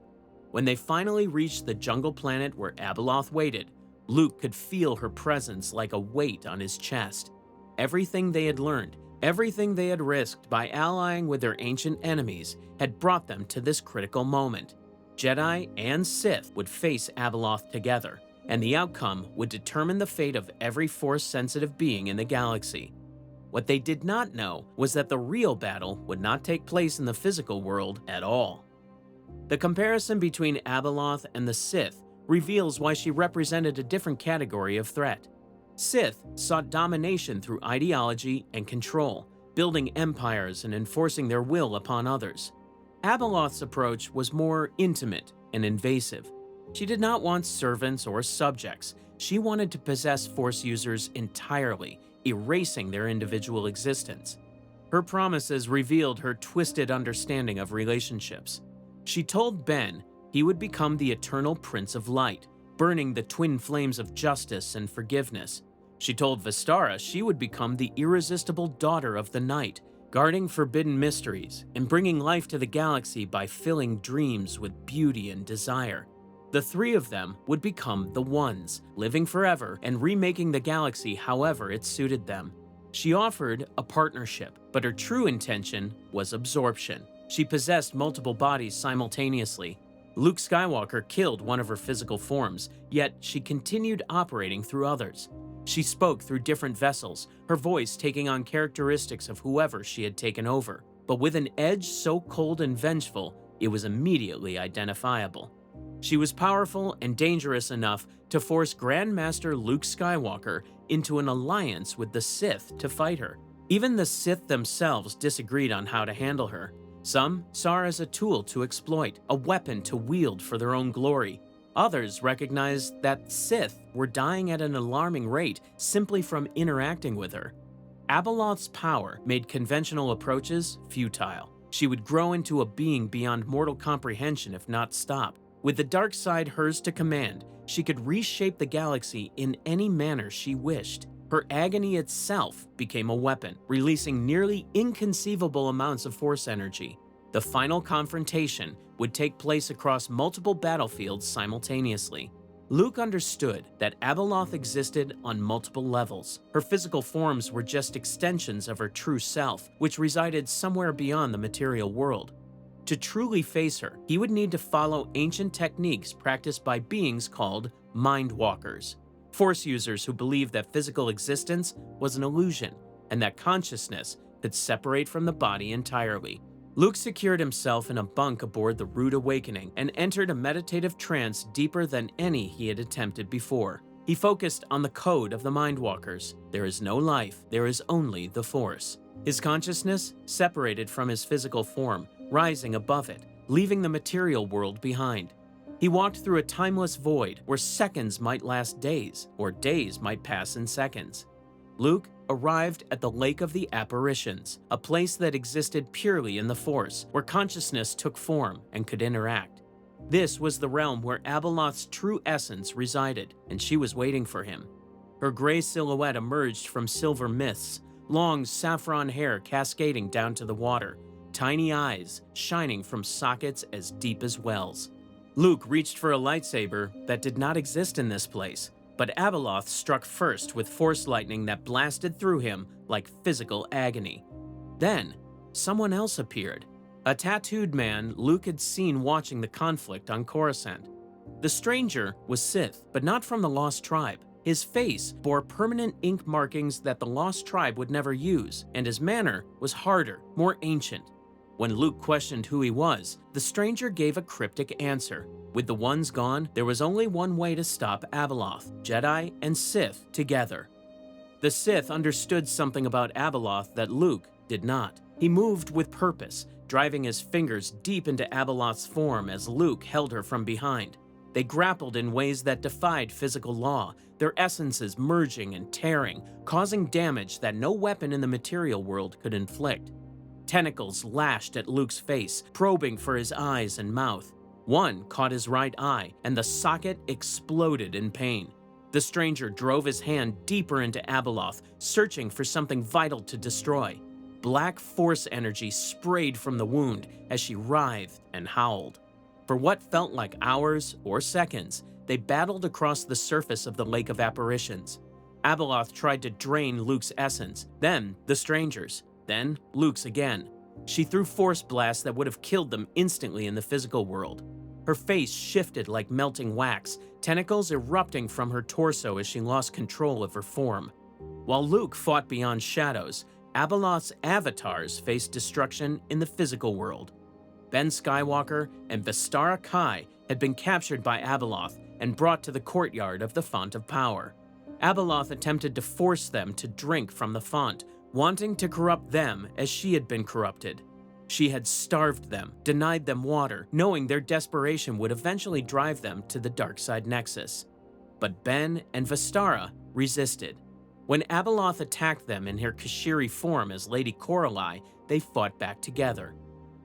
When they finally reached the jungle planet where Abeloth waited, Luke could feel her presence like a weight on his chest. Everything they had learned, everything they had risked by allying with their ancient enemies had brought them to this critical moment. Jedi and Sith would face Abeloth together, and the outcome would determine the fate of every Force-sensitive being in the galaxy. What they did not know was that the real battle would not take place in the physical world at all. The comparison between Abeloth and the Sith reveals why she represented a different category of threat. Sith sought domination through ideology and control, building empires and enforcing their will upon others. Abeloth's approach was more intimate and invasive. She did not want servants or subjects. She wanted to possess Force users entirely, erasing their individual existence. Her promises revealed her twisted understanding of relationships. She told Ben he would become the eternal Prince of Light, burning the twin flames of justice and forgiveness. She told Vistara she would become the irresistible daughter of the night, guarding forbidden mysteries and bringing life to the galaxy by filling dreams with beauty and desire. The three of them would become the Ones, living forever and remaking the galaxy however it suited them. She offered a partnership, but her true intention was absorption. She possessed multiple bodies simultaneously. Luke Skywalker killed one of her physical forms, yet she continued operating through others. She spoke through different vessels, her voice taking on characteristics of whoever she had taken over, but with an edge so cold and vengeful, it was immediately identifiable. She was powerful and dangerous enough to force Grandmaster Luke Skywalker into an alliance with the Sith to fight her. Even the Sith themselves disagreed on how to handle her. Some saw her as a tool to exploit, a weapon to wield for their own glory. Others recognized that Sith were dying at an alarming rate simply from interacting with her. Abeloth's power made conventional approaches futile. She would grow into a being beyond mortal comprehension if not stopped. With the dark side hers to command, she could reshape the galaxy in any manner she wished. Her agony itself became a weapon, releasing nearly inconceivable amounts of Force energy. The final confrontation would take place across multiple battlefields simultaneously. Luke understood that Abeloth existed on multiple levels. Her physical forms were just extensions of her true self, which resided somewhere beyond the material world. To truly face her, he would need to follow ancient techniques practiced by beings called Mind Walkers, Force users who believed that physical existence was an illusion and that consciousness could separate from the body entirely. Luke secured himself in a bunk aboard the Rude Awakening and entered a meditative trance deeper than any he had attempted before. He focused on the code of the Mind Walkers. There is no life, there is only the Force. His consciousness separated from his physical form, rising above it, leaving the material world behind. He walked through a timeless void where seconds might last days, or days might pass in seconds. Luke arrived at the Lake of the Apparitions, a place that existed purely in the Force, where consciousness took form and could interact. This was the realm where Abeloth's true essence resided, and she was waiting for him. Her gray silhouette emerged from silver mists, long saffron hair cascading down to the water, tiny eyes shining from sockets as deep as wells. Luke reached for a lightsaber that did not exist in this place, but Abeloth struck first with Force lightning that blasted through him like physical agony. Then, someone else appeared, a tattooed man Luke had seen watching the conflict on Coruscant. The stranger was Sith, but not from the Lost Tribe. His face bore permanent ink markings that the Lost Tribe would never use, and his manner was harder, more ancient. When Luke questioned who he was, the stranger gave a cryptic answer. With the ones gone, there was only one way to stop Abeloth: Jedi and Sith together. The Sith understood something about Abeloth that Luke did not. He moved with purpose, driving his fingers deep into Abeloth's form as Luke held her from behind. They grappled in ways that defied physical law, their essences merging and tearing, causing damage that no weapon in the material world could inflict. Tentacles lashed at Luke's face, probing for his eyes and mouth. One caught his right eye, and the socket exploded in pain. The stranger drove his hand deeper into Abeloth, searching for something vital to destroy. Black Force energy sprayed from the wound as she writhed and howled. For what felt like hours or seconds, they battled across the surface of the Lake of Apparitions. Abeloth tried to drain Luke's essence, then the stranger's, then Luke's again. She threw Force blasts that would have killed them instantly in the physical world. Her face shifted like melting wax, tentacles erupting from her torso as she lost control of her form. While Luke fought beyond shadows, Abeloth's avatars faced destruction in the physical world. Ben Skywalker and Vestara Kai had been captured by Abeloth and brought to the courtyard of the Font of Power. Abeloth attempted to force them to drink from the font, wanting to corrupt them as she had been corrupted. She had starved them, denied them water, knowing their desperation would eventually drive them to the dark side nexus. But Ben and Vestara resisted. When Abeloth attacked them in her Kashiri form as Lady Coralie, they fought back together.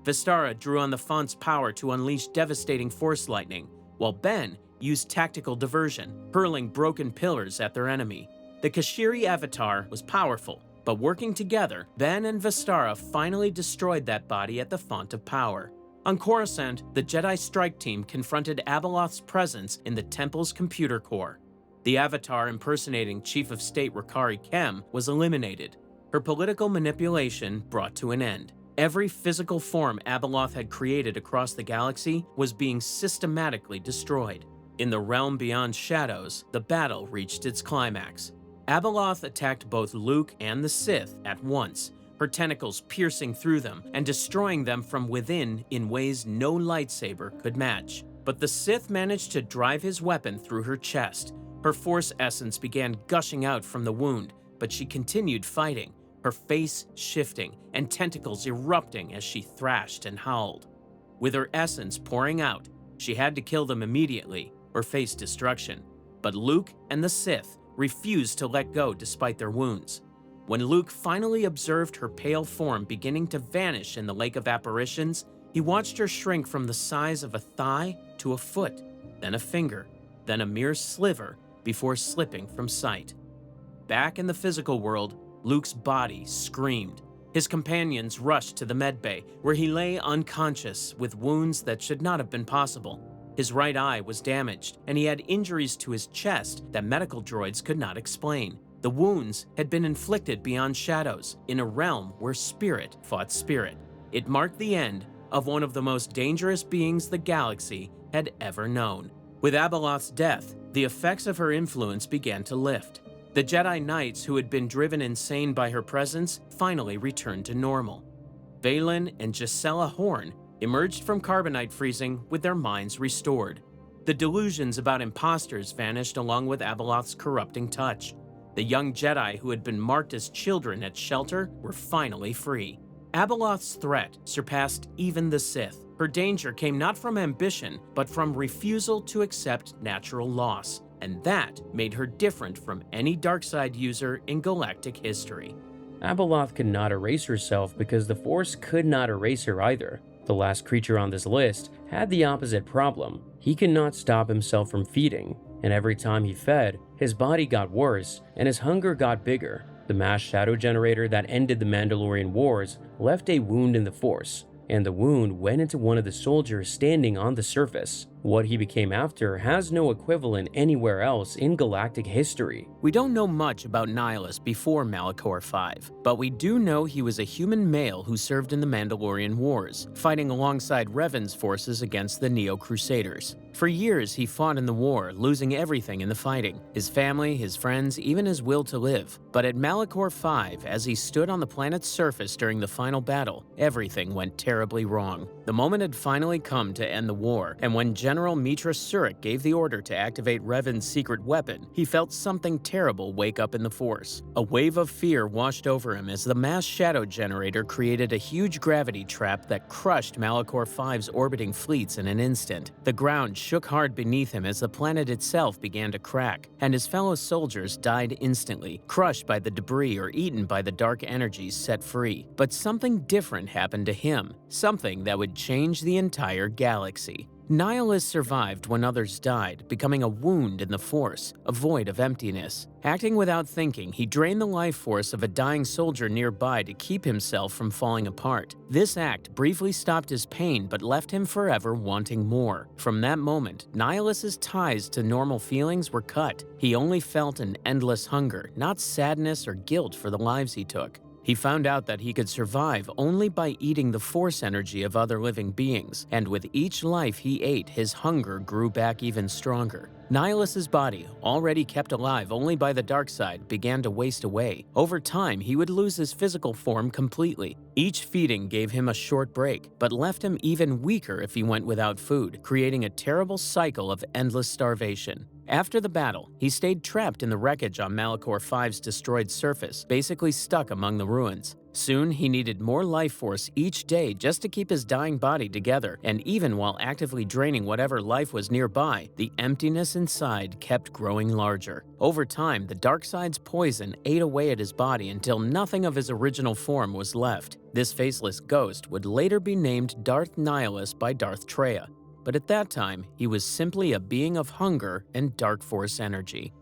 Vestara drew on the font's power to unleash devastating Force lightning, while Ben used tactical diversion, hurling broken pillars at their enemy. The Kashiri avatar was powerful, but working together, Ben and Vestara finally destroyed that body at the Font of Power. On Coruscant, the Jedi strike team confronted Abeloth's presence in the temple's computer core. The avatar impersonating Chief of State Rakari Kem was eliminated, her political manipulation brought to an end. Every physical form Abeloth had created across the galaxy was being systematically destroyed. In the realm beyond shadows, the battle reached its climax. Abeloth attacked both Luke and the Sith at once, her tentacles piercing through them and destroying them from within in ways no lightsaber could match. But the Sith managed to drive his weapon through her chest. Her Force essence began gushing out from the wound, but she continued fighting, her face shifting and tentacles erupting as she thrashed and howled. With her essence pouring out, she had to kill them immediately or face destruction. But Luke and the Sith refused to let go despite their wounds. When Luke finally observed her pale form beginning to vanish in the Lake of Apparitions, he watched her shrink from the size of a thigh to a foot, then a finger, then a mere sliver before slipping from sight. Back in the physical world, Luke's body screamed. His companions rushed to the medbay, where he lay unconscious with wounds that should not have been possible. His right eye was damaged, and he had injuries to his chest that medical droids could not explain. The wounds had been inflicted beyond shadows, in a realm where spirit fought spirit. It marked the end of one of the most dangerous beings the galaxy had ever known. With Abeloth's death, the effects of her influence began to lift. The Jedi Knights who had been driven insane by her presence finally returned to normal. Baylan and Gisela Horn emerged from carbonite freezing with their minds restored. The delusions about imposters vanished along with Abeloth's corrupting touch. The young Jedi who had been marked as children at Shelter were finally free. Abeloth's threat surpassed even the Sith. Her danger came not from ambition, but from refusal to accept natural loss, and that made her different from any darkside user in galactic history. Abeloth could not erase herself because the Force could not erase her either. The last creature on this list had the opposite problem. He could not stop himself from feeding, and every time he fed, his body got worse and his hunger got bigger. The mass shadow generator that ended the Mandalorian Wars left a wound in the Force, and the wound went into one of the soldiers standing on the surface. What he became after has no equivalent anywhere else in galactic history. We don't know much about Nihilus before Malachor V, but we do know he was a human male who served in the Mandalorian Wars, fighting alongside Revan's forces against the Neo-Crusaders. For years, he fought in the war, losing everything in the fighting: his family, his friends, even his will to live. But at Malachor V, as he stood on the planet's surface during the final battle, everything went terribly wrong. The moment had finally come to end the war, and when General Mitra Surik gave the order to activate Revan's secret weapon, he felt something terrible wake up in the Force. A wave of fear washed over him as the mass shadow generator created a huge gravity trap that crushed Malachor V's orbiting fleets in an instant. The ground shook hard beneath him as the planet itself began to crack, and his fellow soldiers died instantly, crushed by the debris or eaten by the dark energies set free. But something different happened to him, something that would change the entire galaxy. Nihilus survived when others died, becoming a wound in the Force, a void of emptiness. Acting without thinking, he drained the life force of a dying soldier nearby to keep himself from falling apart. This act briefly stopped his pain but left him forever wanting more. From that moment, Nihilus's ties to normal feelings were cut. He only felt an endless hunger, not sadness or guilt for the lives he took. He found out that he could survive only by eating the Force energy of other living beings, and with each life he ate, his hunger grew back even stronger. Nihilus's body, already kept alive only by the dark side, began to waste away. Over time, he would lose his physical form completely. Each feeding gave him a short break, but left him even weaker if he went without food, creating a terrible cycle of endless starvation. After the battle, he stayed trapped in the wreckage on Malachor V's destroyed surface, basically stuck among the ruins. Soon, he needed more life force each day just to keep his dying body together, and even while actively draining whatever life was nearby, the emptiness inside kept growing larger. Over time, the dark side's poison ate away at his body until nothing of his original form was left. This faceless ghost would later be named Darth Nihilus by Darth Traya, but at that time, he was simply a being of hunger and dark force energy.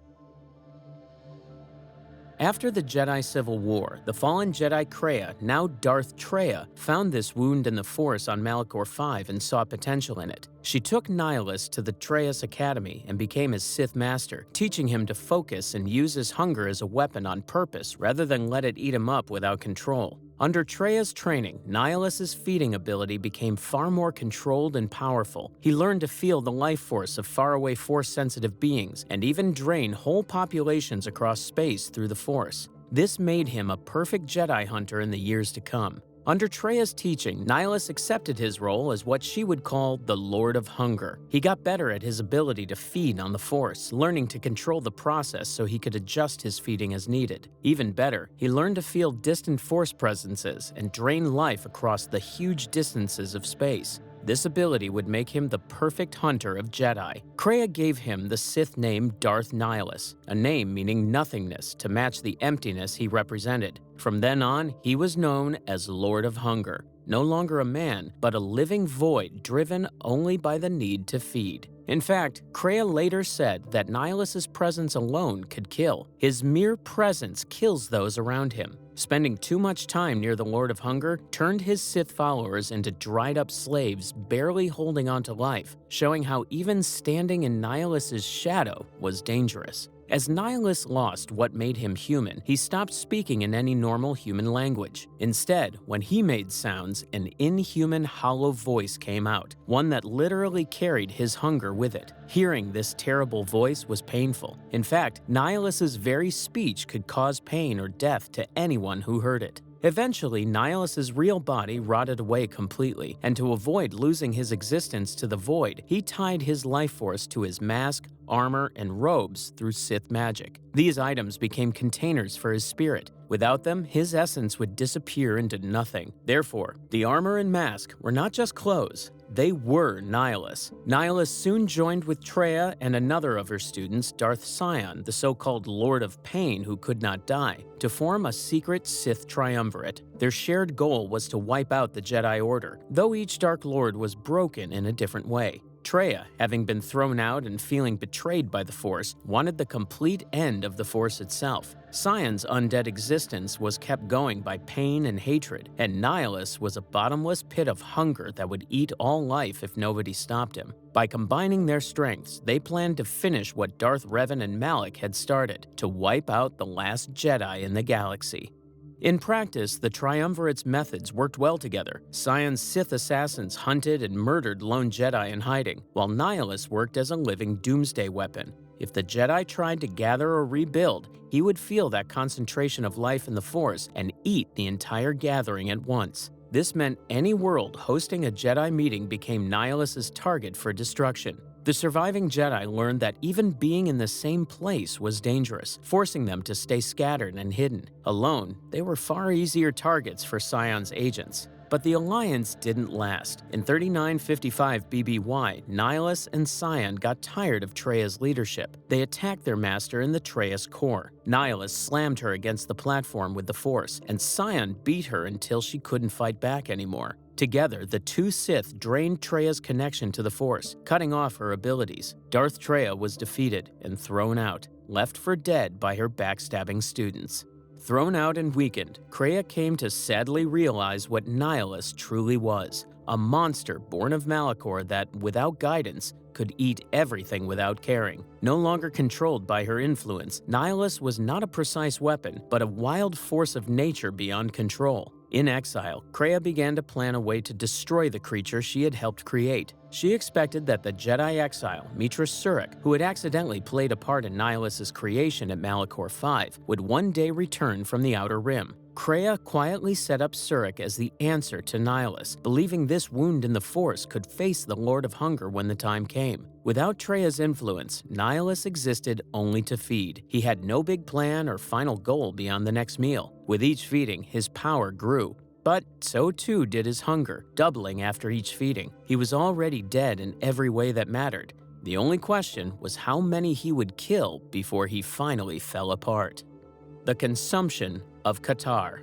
After the Jedi Civil War, the fallen Jedi Kreia, now Darth Traya, found this wound in the Force on Malachor V and saw potential in it. She took Nihilus to the Trayus Academy and became his Sith Master, teaching him to focus and use his hunger as a weapon on purpose rather than let it eat him up without control. Under Traya's training, Nihilus's feeding ability became far more controlled and powerful. He learned to feel the life force of faraway Force-sensitive beings and even drain whole populations across space through the Force. This made him a perfect Jedi hunter in the years to come. Under Traya's teaching, Nihilus accepted his role as what she would call the Lord of Hunger. He got better at his ability to feed on the Force, learning to control the process so he could adjust his feeding as needed. Even better, he learned to feel distant Force presences and drain life across the huge distances of space. This ability would make him the perfect hunter of Jedi. Kreia gave him the Sith name Darth Nihilus, a name meaning nothingness to match the emptiness he represented. From then on, he was known as Lord of Hunger, no longer a man, but a living void driven only by the need to feed. In fact, Kreia later said that Nihilus's presence alone could kill. His mere presence kills those around him. Spending too much time near the Lord of Hunger turned his Sith followers into dried-up slaves barely holding on to life, showing how even standing in Nihilus's shadow was dangerous. As Nihilus lost what made him human, he stopped speaking in any normal human language. Instead, when he made sounds, an inhuman hollow voice came out, one that literally carried his hunger with it. Hearing this terrible voice was painful. In fact, Nihilus's very speech could cause pain or death to anyone who heard it. Eventually, Nihilus's real body rotted away completely, and to avoid losing his existence to the void, he tied his life force to his mask, armor, and robes through Sith magic. These items became containers for his spirit. Without them, his essence would disappear into nothing. Therefore, the armor and mask were not just clothes, they were Nihilus. Nihilus soon joined with Kreia and another of her students, Darth Sion, the so-called Lord of Pain who could not die, to form a secret Sith triumvirate. Their shared goal was to wipe out the Jedi Order, though each Dark Lord was broken in a different way. Kreia, having been thrown out and feeling betrayed by the Force, wanted the complete end of the Force itself. Sion's undead existence was kept going by pain and hatred, and Nihilus was a bottomless pit of hunger that would eat all life if nobody stopped him. By combining their strengths, they planned to finish what Darth Revan and Malak had started, to wipe out the last Jedi in the galaxy. In practice, the Triumvirate's methods worked well together. Sion's Sith assassins hunted and murdered lone Jedi in hiding, while Nihilus worked as a living doomsday weapon. If the Jedi tried to gather or rebuild, he would feel that concentration of life in the Force and eat the entire gathering at once. This meant any world hosting a Jedi meeting became Nihilus's target for destruction. The surviving Jedi learned that even being in the same place was dangerous, forcing them to stay scattered and hidden. Alone, they were far easier targets for Sion's agents. But the alliance didn't last. In 3955 BBY, Nihilus and Sion got tired of Treia's leadership. They attacked their master in the Treia's core. Nihilus slammed her against the platform with the Force, and Sion beat her until she couldn't fight back anymore. Together, the two Sith drained Treia's connection to the Force, cutting off her abilities. Darth Treia was defeated and thrown out, left for dead by her backstabbing students. Thrown out and weakened, Kreia came to sadly realize what Nihilus truly was, a monster born of Malachor that, without guidance, could eat everything without caring. No longer controlled by her influence, Nihilus was not a precise weapon, but a wild force of nature beyond control. In exile, Kreia began to plan a way to destroy the creature she had helped create. She expected that the Jedi exile, Mitras Surik, who had accidentally played a part in Nihilus's creation at Malachor 5, would one day return from the Outer Rim. Kreia quietly set up Surik as the answer to Nihilus, believing this wound in the Force could face the Lord of Hunger when the time came. Without Treia's influence, Nihilus existed only to feed. He had no big plan or final goal beyond the next meal. With each feeding, his power grew. But so too did his hunger, doubling after each feeding. He was already dead in every way that mattered. The only question was how many he would kill before he finally fell apart. The consumption of Katar.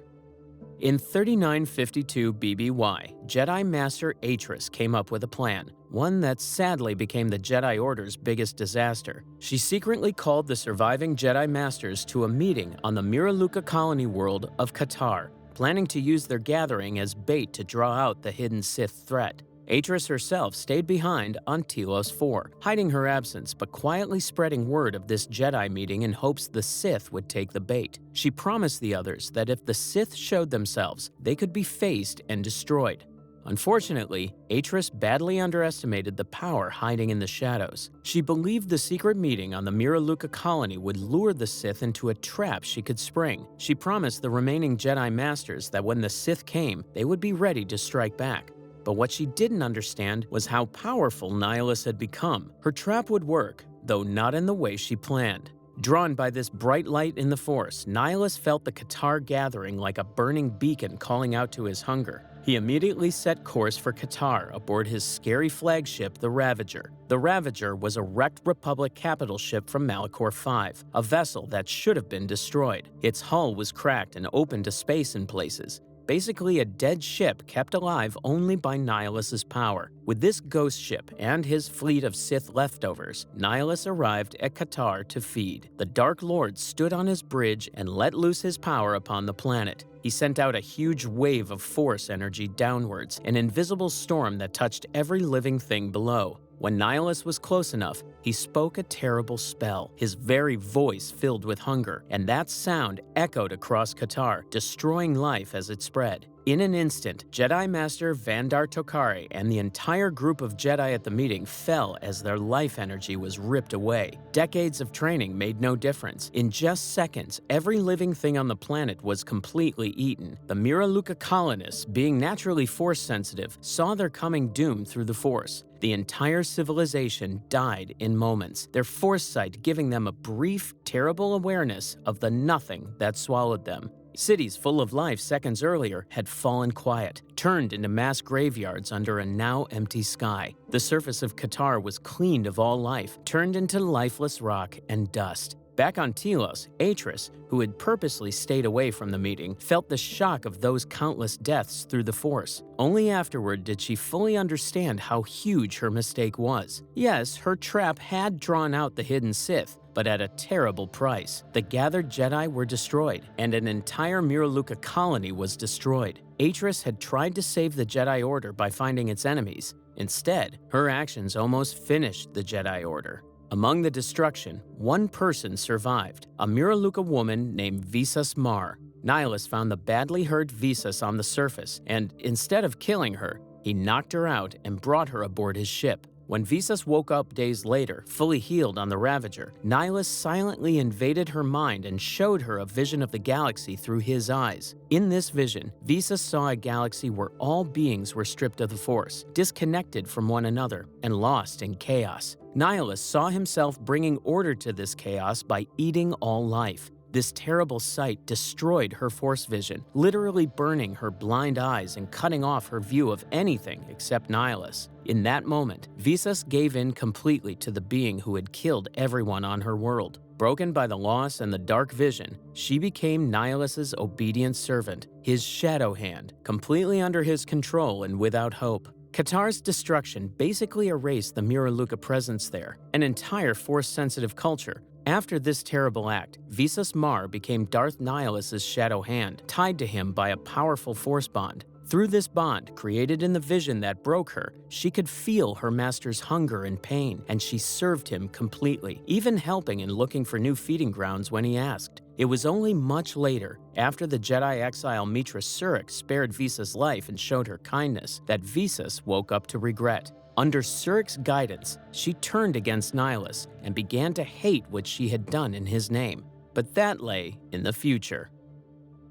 In 3952 BBY, Jedi Master Atris came up with a plan, one that sadly became the Jedi Order's biggest disaster. She secretly called the surviving Jedi Masters to a meeting on the Miraluka colony world of Katar, planning to use their gathering as bait to draw out the hidden Sith threat. Atris herself stayed behind on Telos 4, hiding her absence but quietly spreading word of this Jedi meeting in hopes the Sith would take the bait. She promised the others that if the Sith showed themselves, they could be faced and destroyed. Unfortunately, Atris badly underestimated the power hiding in the shadows. She believed the secret meeting on the Miraluka colony would lure the Sith into a trap she could spring. She promised the remaining Jedi Masters that when the Sith came, they would be ready to strike back. But what she didn't understand was how powerful Nihilus had become. Her trap would work, though not in the way she planned. Drawn by this bright light in the Force, Nihilus felt the Katar gathering like a burning beacon calling out to his hunger. He immediately set course for Katar aboard his scary flagship, the Ravager. The Ravager was a wrecked Republic capital ship from Malachor 5, a vessel that should have been destroyed. Its hull was cracked and open to space in places. basically a dead ship kept alive only by Nihilus's power. With this ghost ship and his fleet of Sith leftovers, Nihilus arrived at Qatar to feed. The Dark Lord stood on his bridge and let loose his power upon the planet. He sent out a huge wave of force energy downwards, an invisible storm that touched every living thing below. When Nihilus was close enough, he spoke a terrible spell, his very voice filled with hunger, and that sound echoed across Qatar, destroying life as it spread. In an instant, Jedi Master Vandar Tokari and the entire group of Jedi at the meeting fell as their life energy was ripped away. Decades of training made no difference. In just seconds, every living thing on the planet was completely eaten. The Miraluka colonists, being naturally Force-sensitive, saw their coming doom through the Force. The entire civilization died in moments, their foresight giving them a brief, terrible awareness of the nothing that swallowed them. Cities full of life seconds earlier had fallen quiet, turned into mass graveyards under a now empty sky. The surface of Qatar was cleaned of all life, turned into lifeless rock and dust. Back on Telos, Atris, who had purposely stayed away from the meeting, felt the shock of those countless deaths through the Force. Only afterward did she fully understand how huge her mistake was. Yes, her trap had drawn out the hidden Sith, but at a terrible price. The gathered Jedi were destroyed, and an entire Miraluka colony was destroyed. Atris had tried to save the Jedi Order by finding its enemies. Instead, her actions almost finished the Jedi Order. Among the destruction, one person survived, a Miraluka woman named Visas Mar. Nihilus found the badly hurt Visas on the surface, and instead of killing her, he knocked her out and brought her aboard his ship. When Visas woke up days later, fully healed on the Ravager, Nihilus silently invaded her mind and showed her a vision of the galaxy through his eyes. In this vision, Visas saw a galaxy where all beings were stripped of the Force, disconnected from one another, and lost in chaos. Nihilus saw himself bringing order to this chaos by eating all life. This terrible sight destroyed her Force vision, literally burning her blind eyes and cutting off her view of anything except Nihilus. In that moment, Visas gave in completely to the being who had killed everyone on her world. Broken by the loss and the dark vision, she became Nihilus's obedient servant, his shadow hand, completely under his control and without hope. Qatar's destruction basically erased the Miraluka presence there, an entire Force-sensitive culture. After this terrible act, Visas Mar became Darth Nihilus's shadow hand, tied to him by a powerful Force bond. Through this bond, created in the vision that broke her, she could feel her master's hunger and pain, and she served him completely, even helping and looking for new feeding grounds when he asked. It was only much later, after the Jedi exile Mitra Surik spared Visas' life and showed her kindness, that Visas woke up to regret. Under Surik's guidance, she turned against Nihilus and began to hate what she had done in his name. But that lay in the future.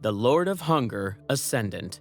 The Lord of Hunger Ascendant.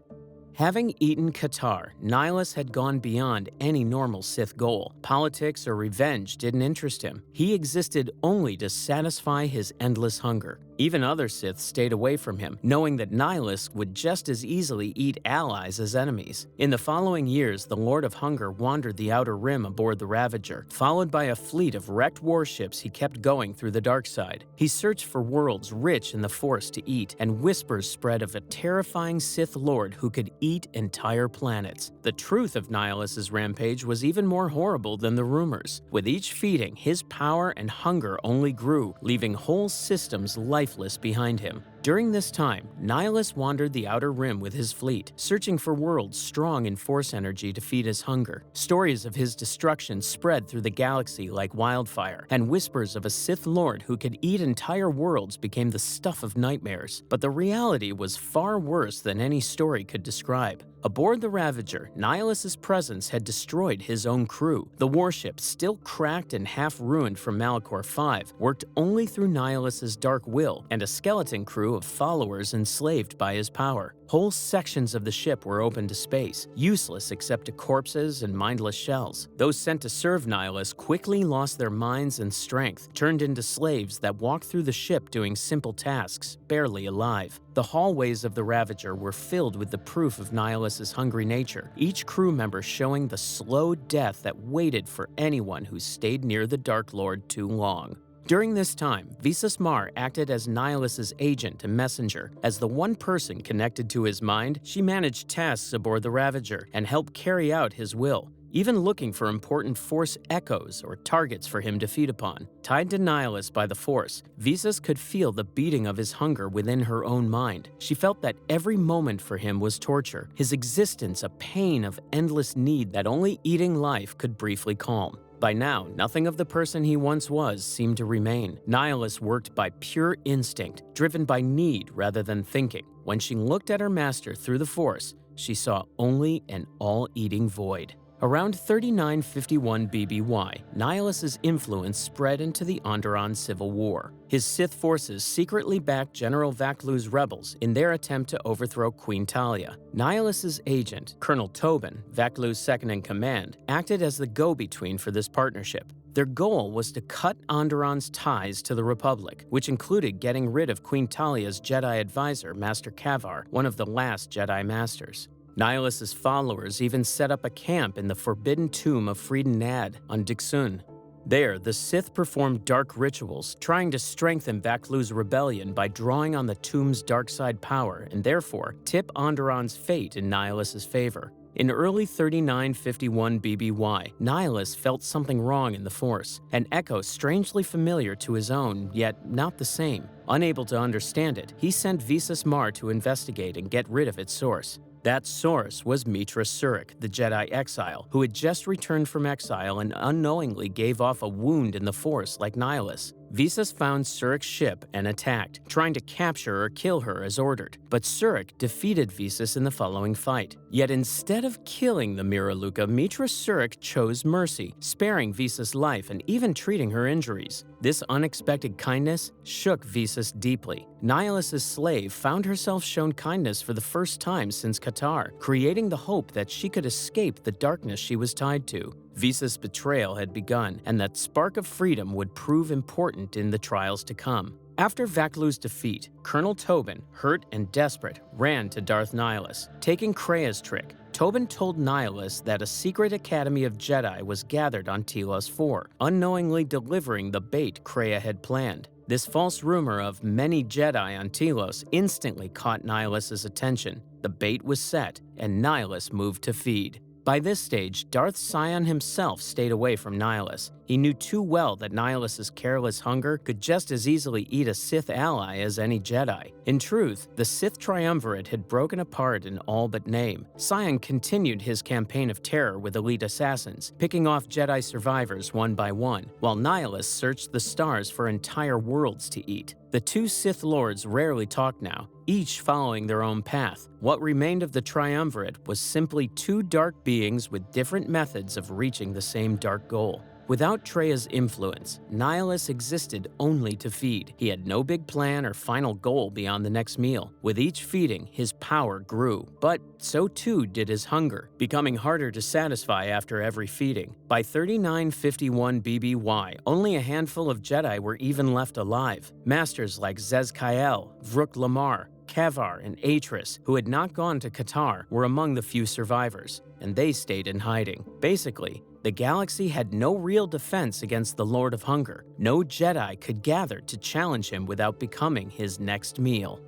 Having eaten Qatar, Nihilus had gone beyond any normal Sith goal. Politics or revenge didn't interest him. He existed only to satisfy his endless hunger. Even other Sith stayed away from him, knowing that Nihilus would just as easily eat allies as enemies. In the following years, the Lord of Hunger wandered the Outer Rim aboard the Ravager. Followed by a fleet of wrecked warships, he kept going through the dark side. He searched for worlds rich in the Force to eat, and whispers spread of a terrifying Sith Lord who could eat entire planets. The truth of Nihilus's rampage was even more horrible than the rumors. With each feeding, his power and hunger only grew, leaving whole systems lifeless behind him. During this time, Nihilus wandered the Outer Rim with his fleet, searching for worlds strong in Force energy to feed his hunger. Stories of his destruction spread through the galaxy like wildfire, and whispers of a Sith Lord who could eat entire worlds became the stuff of nightmares. But the reality was far worse than any story could describe. Aboard the Ravager, Nihilus's presence had destroyed his own crew. The warship, still cracked and half-ruined from Malachor V, worked only through Nihilus's dark will, and a skeleton crew of followers enslaved by his power. Whole sections of the ship were open to space, useless except to corpses and mindless shells. Those sent to serve Nihilus quickly lost their minds and strength, turned into slaves that walked through the ship doing simple tasks, barely alive. The hallways of the Ravager were filled with the proof of Nihilus's hungry nature, each crew member showing the slow death that waited for anyone who stayed near the Dark Lord too long. During this time, Visas Mar acted as Nihilus's agent and messenger. As the one person connected to his mind, she managed tasks aboard the Ravager and helped carry out his will, even looking for important Force echoes or targets for him to feed upon. Tied to Nihilus by the Force, Visas could feel the beating of his hunger within her own mind. She felt that every moment for him was torture, his existence a pain of endless need that only eating life could briefly calm. By now, nothing of the person he once was seemed to remain. Nihilus worked by pure instinct, driven by need rather than thinking. When she looked at her master through the Force, she saw only an all-eating void. Around 3951 BBY, Nihilus's influence spread into the Onderon Civil War. His Sith forces secretly backed General Vaklu's rebels in their attempt to overthrow Queen Talia. Nihilus's agent, Colonel Tobin, Vaklu's second-in-command, acted as the go-between for this partnership. Their goal was to cut Onderon's ties to the Republic, which included getting rid of Queen Talia's Jedi advisor, Master Kavar, one of the last Jedi Masters. Nihilus's followers even set up a camp in the forbidden tomb of Frieden Nad on Dixun. There, the Sith performed dark rituals, trying to strengthen Vaklu's rebellion by drawing on the tomb's dark side power and therefore tip Onderon's fate in Nihilus's favor. In early 3951 BBY, Nihilus felt something wrong in the Force, an echo strangely familiar to his own, yet not the same. Unable to understand it, he sent Visas Mar to investigate and get rid of its source. That source was Mitra Surik, the Jedi exile, who had just returned from exile and unknowingly gave off a wound in the Force like Nihilus. Visas found Surik's ship and attacked, trying to capture or kill her as ordered. But Surik defeated Visas in the following fight. Yet instead of killing the Miraluka, Mitra Surik chose mercy, sparing Visas' life and even treating her injuries. This unexpected kindness shook Visas deeply. Nihilus's slave found herself shown kindness for the first time since Qatar, creating the hope that she could escape the darkness she was tied to. Visas' betrayal had begun, and that spark of freedom would prove important in the trials to come. After Vaklu's defeat, Colonel Tobin, hurt and desperate, ran to Darth Nihilus. Taking Krea's trick, Tobin told Nihilus that a secret academy of Jedi was gathered on Telos 4, unknowingly delivering the bait Krea had planned. This false rumor of many Jedi on Telos instantly caught Nihilus's attention. The bait was set, and Nihilus moved to feed. By this stage, Darth Sion himself stayed away from Nihilus. He knew too well that Nihilus's careless hunger could just as easily eat a Sith ally as any Jedi. In truth, the Sith triumvirate had broken apart in all but name. Sion continued his campaign of terror with elite assassins, picking off Jedi survivors one by one, while Nihilus searched the stars for entire worlds to eat. The two Sith Lords rarely talked now, each following their own path. What remained of the triumvirate was simply two dark beings with different methods of reaching the same dark goal. Without Treya's influence, Nihilus existed only to feed. He had no big plan or final goal beyond the next meal. With each feeding, his power grew, but so too did his hunger, becoming harder to satisfy after every feeding. By 3951 BBY, only a handful of Jedi were even left alive. Masters like Zez Kael, Vrook Lamar, Kavar, and Atris, who had not gone to Qatar, were among the few survivors, and they stayed in hiding. Basically, the galaxy had no real defense against the Lord of Hunger. No Jedi could gather to challenge him without becoming his next meal.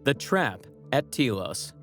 The Trap at Telos.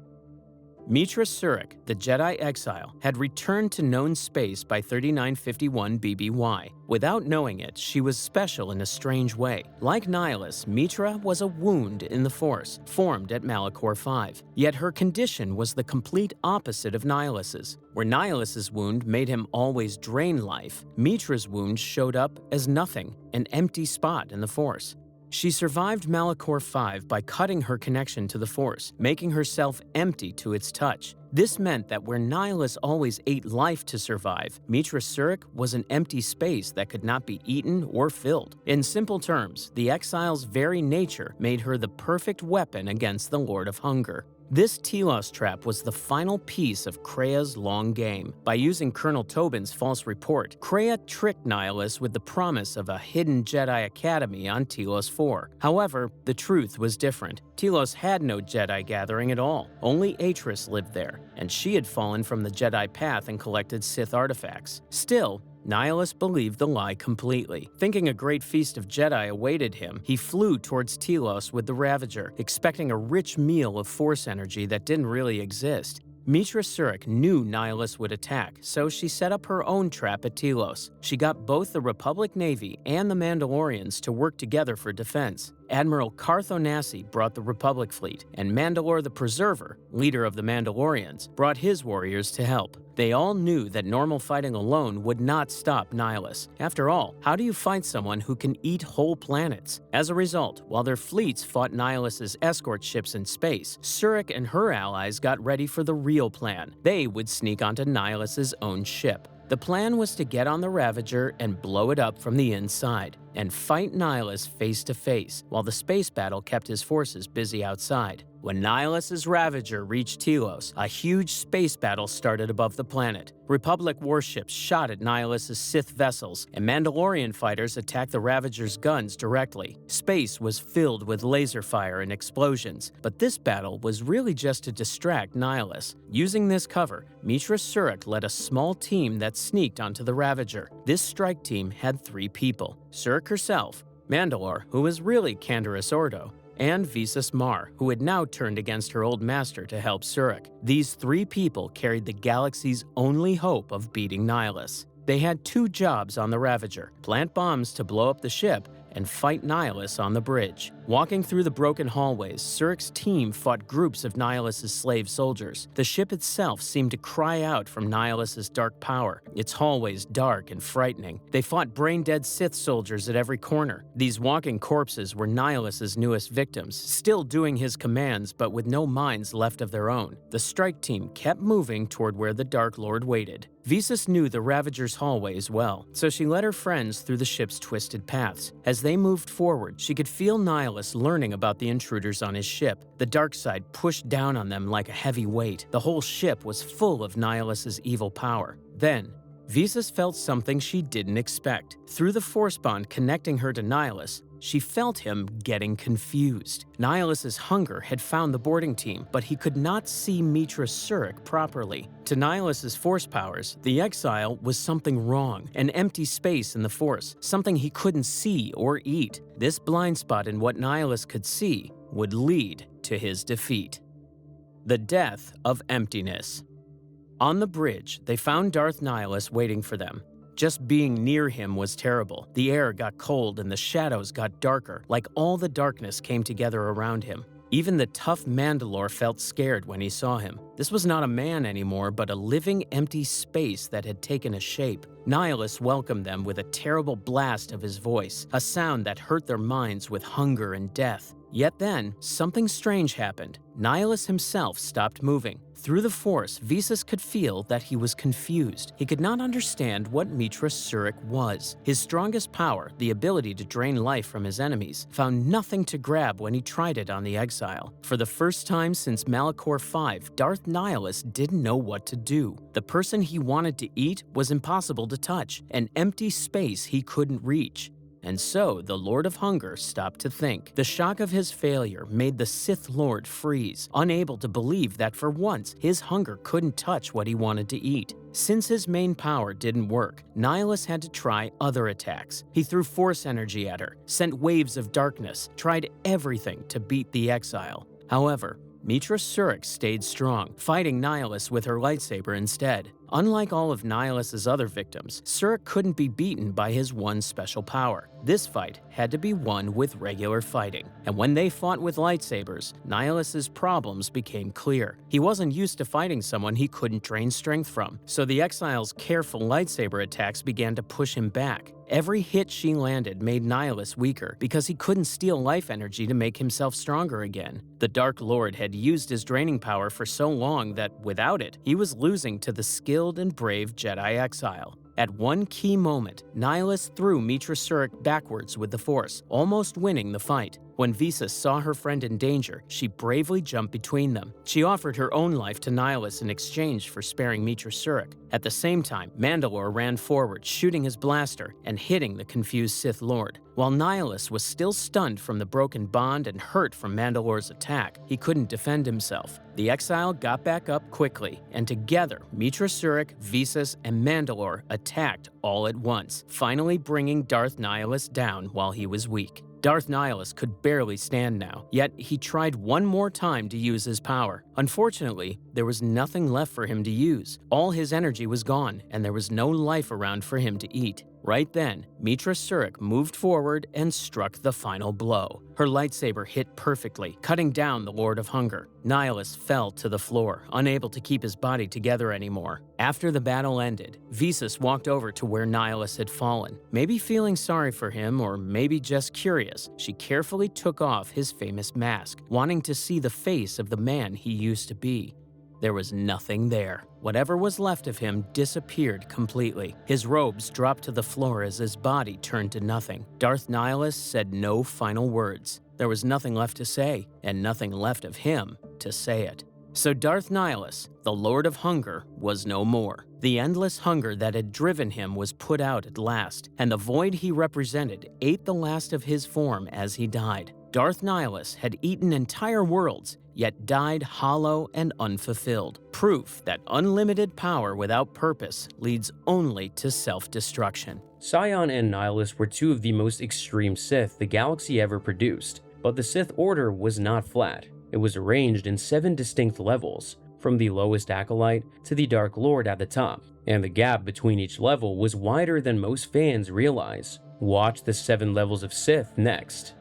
Mitra Surik, the Jedi exile, had returned to known space by 3951 BBY. Without knowing it, she was special in a strange way. Like Nihilus, Mitra was a wound in the Force, formed at Malachor 5. Yet her condition was the complete opposite of Nihilus's. Where Nihilus's wound made him always drain life, Mitra's wound showed up as nothing, an empty spot in the Force. She survived Malachor 5 by cutting her connection to the Force, making herself empty to its touch. This meant that where Nihilus always ate life to survive, Mitra Surik was an empty space that could not be eaten or filled. In simple terms, the exile's very nature made her the perfect weapon against the Lord of Hunger. This Telos trap was the final piece of Krea's long game. By using Colonel Tobin's false report, Krea tricked Nihilus with the promise of a hidden Jedi Academy on Telos 4. However, the truth was different. Telos had no Jedi gathering at all. Only Atris lived there, and she had fallen from the Jedi path and collected Sith artifacts. Still, Nihilus believed the lie completely. Thinking a great feast of Jedi awaited him, he flew towards Telos with the Ravager, expecting a rich meal of Force energy that didn't really exist. Mitra Surik knew Nihilus would attack, so she set up her own trap at Telos. She got both the Republic Navy and the Mandalorians to work together for defense. Admiral Carth Onasi brought the Republic fleet, and Mandalore the Preserver, leader of the Mandalorians, brought his warriors to help. They all knew that normal fighting alone would not stop Nihilus. After all, how do you fight someone who can eat whole planets? As a result, while their fleets fought Nihilus's escort ships in space, Surik and her allies got ready for the real plan. They would sneak onto Nihilus's own ship. The plan was to get on the Ravager and blow it up from the inside, and fight Nihilus face to face, while the space battle kept his forces busy outside. When Nihilus's Ravager reached Telos, a huge space battle started above the planet. Republic warships shot at Nihilus's Sith vessels, and Mandalorian fighters attacked the Ravager's guns directly. Space was filled with laser fire and explosions, but this battle was really just to distract Nihilus. Using this cover, Mitra Surik led a small team that sneaked onto the Ravager. This strike team had 3 people: Surik herself, Mandalore, who was really Canderous Ordo, and Visas Mar, who had now turned against her old master to help Surik. These 3 people carried the galaxy's only hope of beating Nihilus. They had 2 jobs on the Ravager: plant bombs to blow up the ship and fight Nihilus on the bridge. Walking through the broken hallways, Surik's team fought groups of Nihilus's slave soldiers. The ship itself seemed to cry out from Nihilus's dark power, its hallways dark and frightening. They fought brain-dead Sith soldiers at every corner. These walking corpses were Nihilus's newest victims, still doing his commands but with no minds left of their own. The strike team kept moving toward where the Dark Lord waited. Visas knew the Ravager's hallways well, so she led her friends through the ship's twisted paths. As they moved forward, she could feel Nihilus learning about the intruders on his ship. The dark side pushed down on them like a heavy weight. The whole ship was full of Nihilus's evil power. Then, Visas felt something she didn't expect. Through the force bond connecting her to Nihilus, she felt him getting confused. Nihilus's hunger had found the boarding team, but he could not see Mitra Surik properly. To Nihilus's force powers, the exile was something wrong, an empty space in the force, something he couldn't see or eat. This blind spot in what Nihilus could see would lead to his defeat. The death of emptiness. On the bridge, they found Darth Nihilus waiting for them. Just being near him was terrible. The air got cold and the shadows got darker, like all the darkness came together around him. Even the tough Mandalore felt scared when he saw him. This was not a man anymore, but a living, empty space that had taken a shape. Nihilus welcomed them with a terrible blast of his voice, a sound that hurt their minds with hunger and death. Yet then, something strange happened. Nihilus himself stopped moving. Through the Force, Visas could feel that he was confused. He could not understand what Mitra Surik was. His strongest power, the ability to drain life from his enemies, found nothing to grab when he tried it on the exile. For the first time since Malachor V, Darth Nihilus didn't know what to do. The person he wanted to eat was impossible to touch, an empty space he couldn't reach. And so, the Lord of Hunger stopped to think. The shock of his failure made the Sith Lord freeze, unable to believe that for once, his hunger couldn't touch what he wanted to eat. Since his main power didn't work, Nihilus had to try other attacks. He threw force energy at her, sent waves of darkness, tried everything to beat the exile. However, Mitra Surik stayed strong, fighting Nihilus with her lightsaber instead. Unlike all of Nihilus's other victims, Surik couldn't be beaten by his one special power. This fight had to be won with regular fighting. And when they fought with lightsabers, Nihilus's problems became clear. He wasn't used to fighting someone he couldn't drain strength from, so the exile's careful lightsaber attacks began to push him back. Every hit she landed made Nihilus weaker because he couldn't steal life energy to make himself stronger again. The Dark Lord had used his draining power for so long that, without it, he was losing to the skilled and brave Jedi exile. At one key moment, Nihilus threw Mitra Surik backwards with the Force, almost winning the fight. When Visas saw her friend in danger, she bravely jumped between them. She offered her own life to Nihilus in exchange for sparing Mitra Surik. At the same time, Mandalore ran forward, shooting his blaster and hitting the confused Sith Lord. While Nihilus was still stunned from the broken bond and hurt from Mandalore's attack, he couldn't defend himself. The exile got back up quickly, and together, Mitra Surik, Visas, and Mandalore attacked all at once, finally bringing Darth Nihilus down while he was weak. Darth Nihilus could barely stand now, yet he tried one more time to use his power. Unfortunately, there was nothing left for him to use. All his energy was gone, and there was no life around for him to eat. Right then, Mitra Surik moved forward and struck the final blow. Her lightsaber hit perfectly, cutting down the Lord of Hunger. Nihilus fell to the floor, unable to keep his body together anymore. After the battle ended, Visas walked over to where Nihilus had fallen. Maybe feeling sorry for him, or maybe just curious, she carefully took off his famous mask, wanting to see the face of the man he used to be. There was nothing there. Whatever was left of him disappeared completely. His robes dropped to the floor as his body turned to nothing. Darth Nihilus said no final words. There was nothing left to say, and nothing left of him to say it. So Darth Nihilus, the Lord of Hunger, was no more. The endless hunger that had driven him was put out at last, and the void he represented ate the last of his form as he died. Darth Nihilus had eaten entire worlds, yet died hollow and unfulfilled. Proof that unlimited power without purpose leads only to self-destruction. Sion and Nihilus were two of the most extreme Sith the galaxy ever produced, but the Sith Order was not flat. It was arranged in 7 distinct levels, from the lowest acolyte to the Dark Lord at the top, and the gap between each level was wider than most fans realize. Watch the 7 levels of Sith next.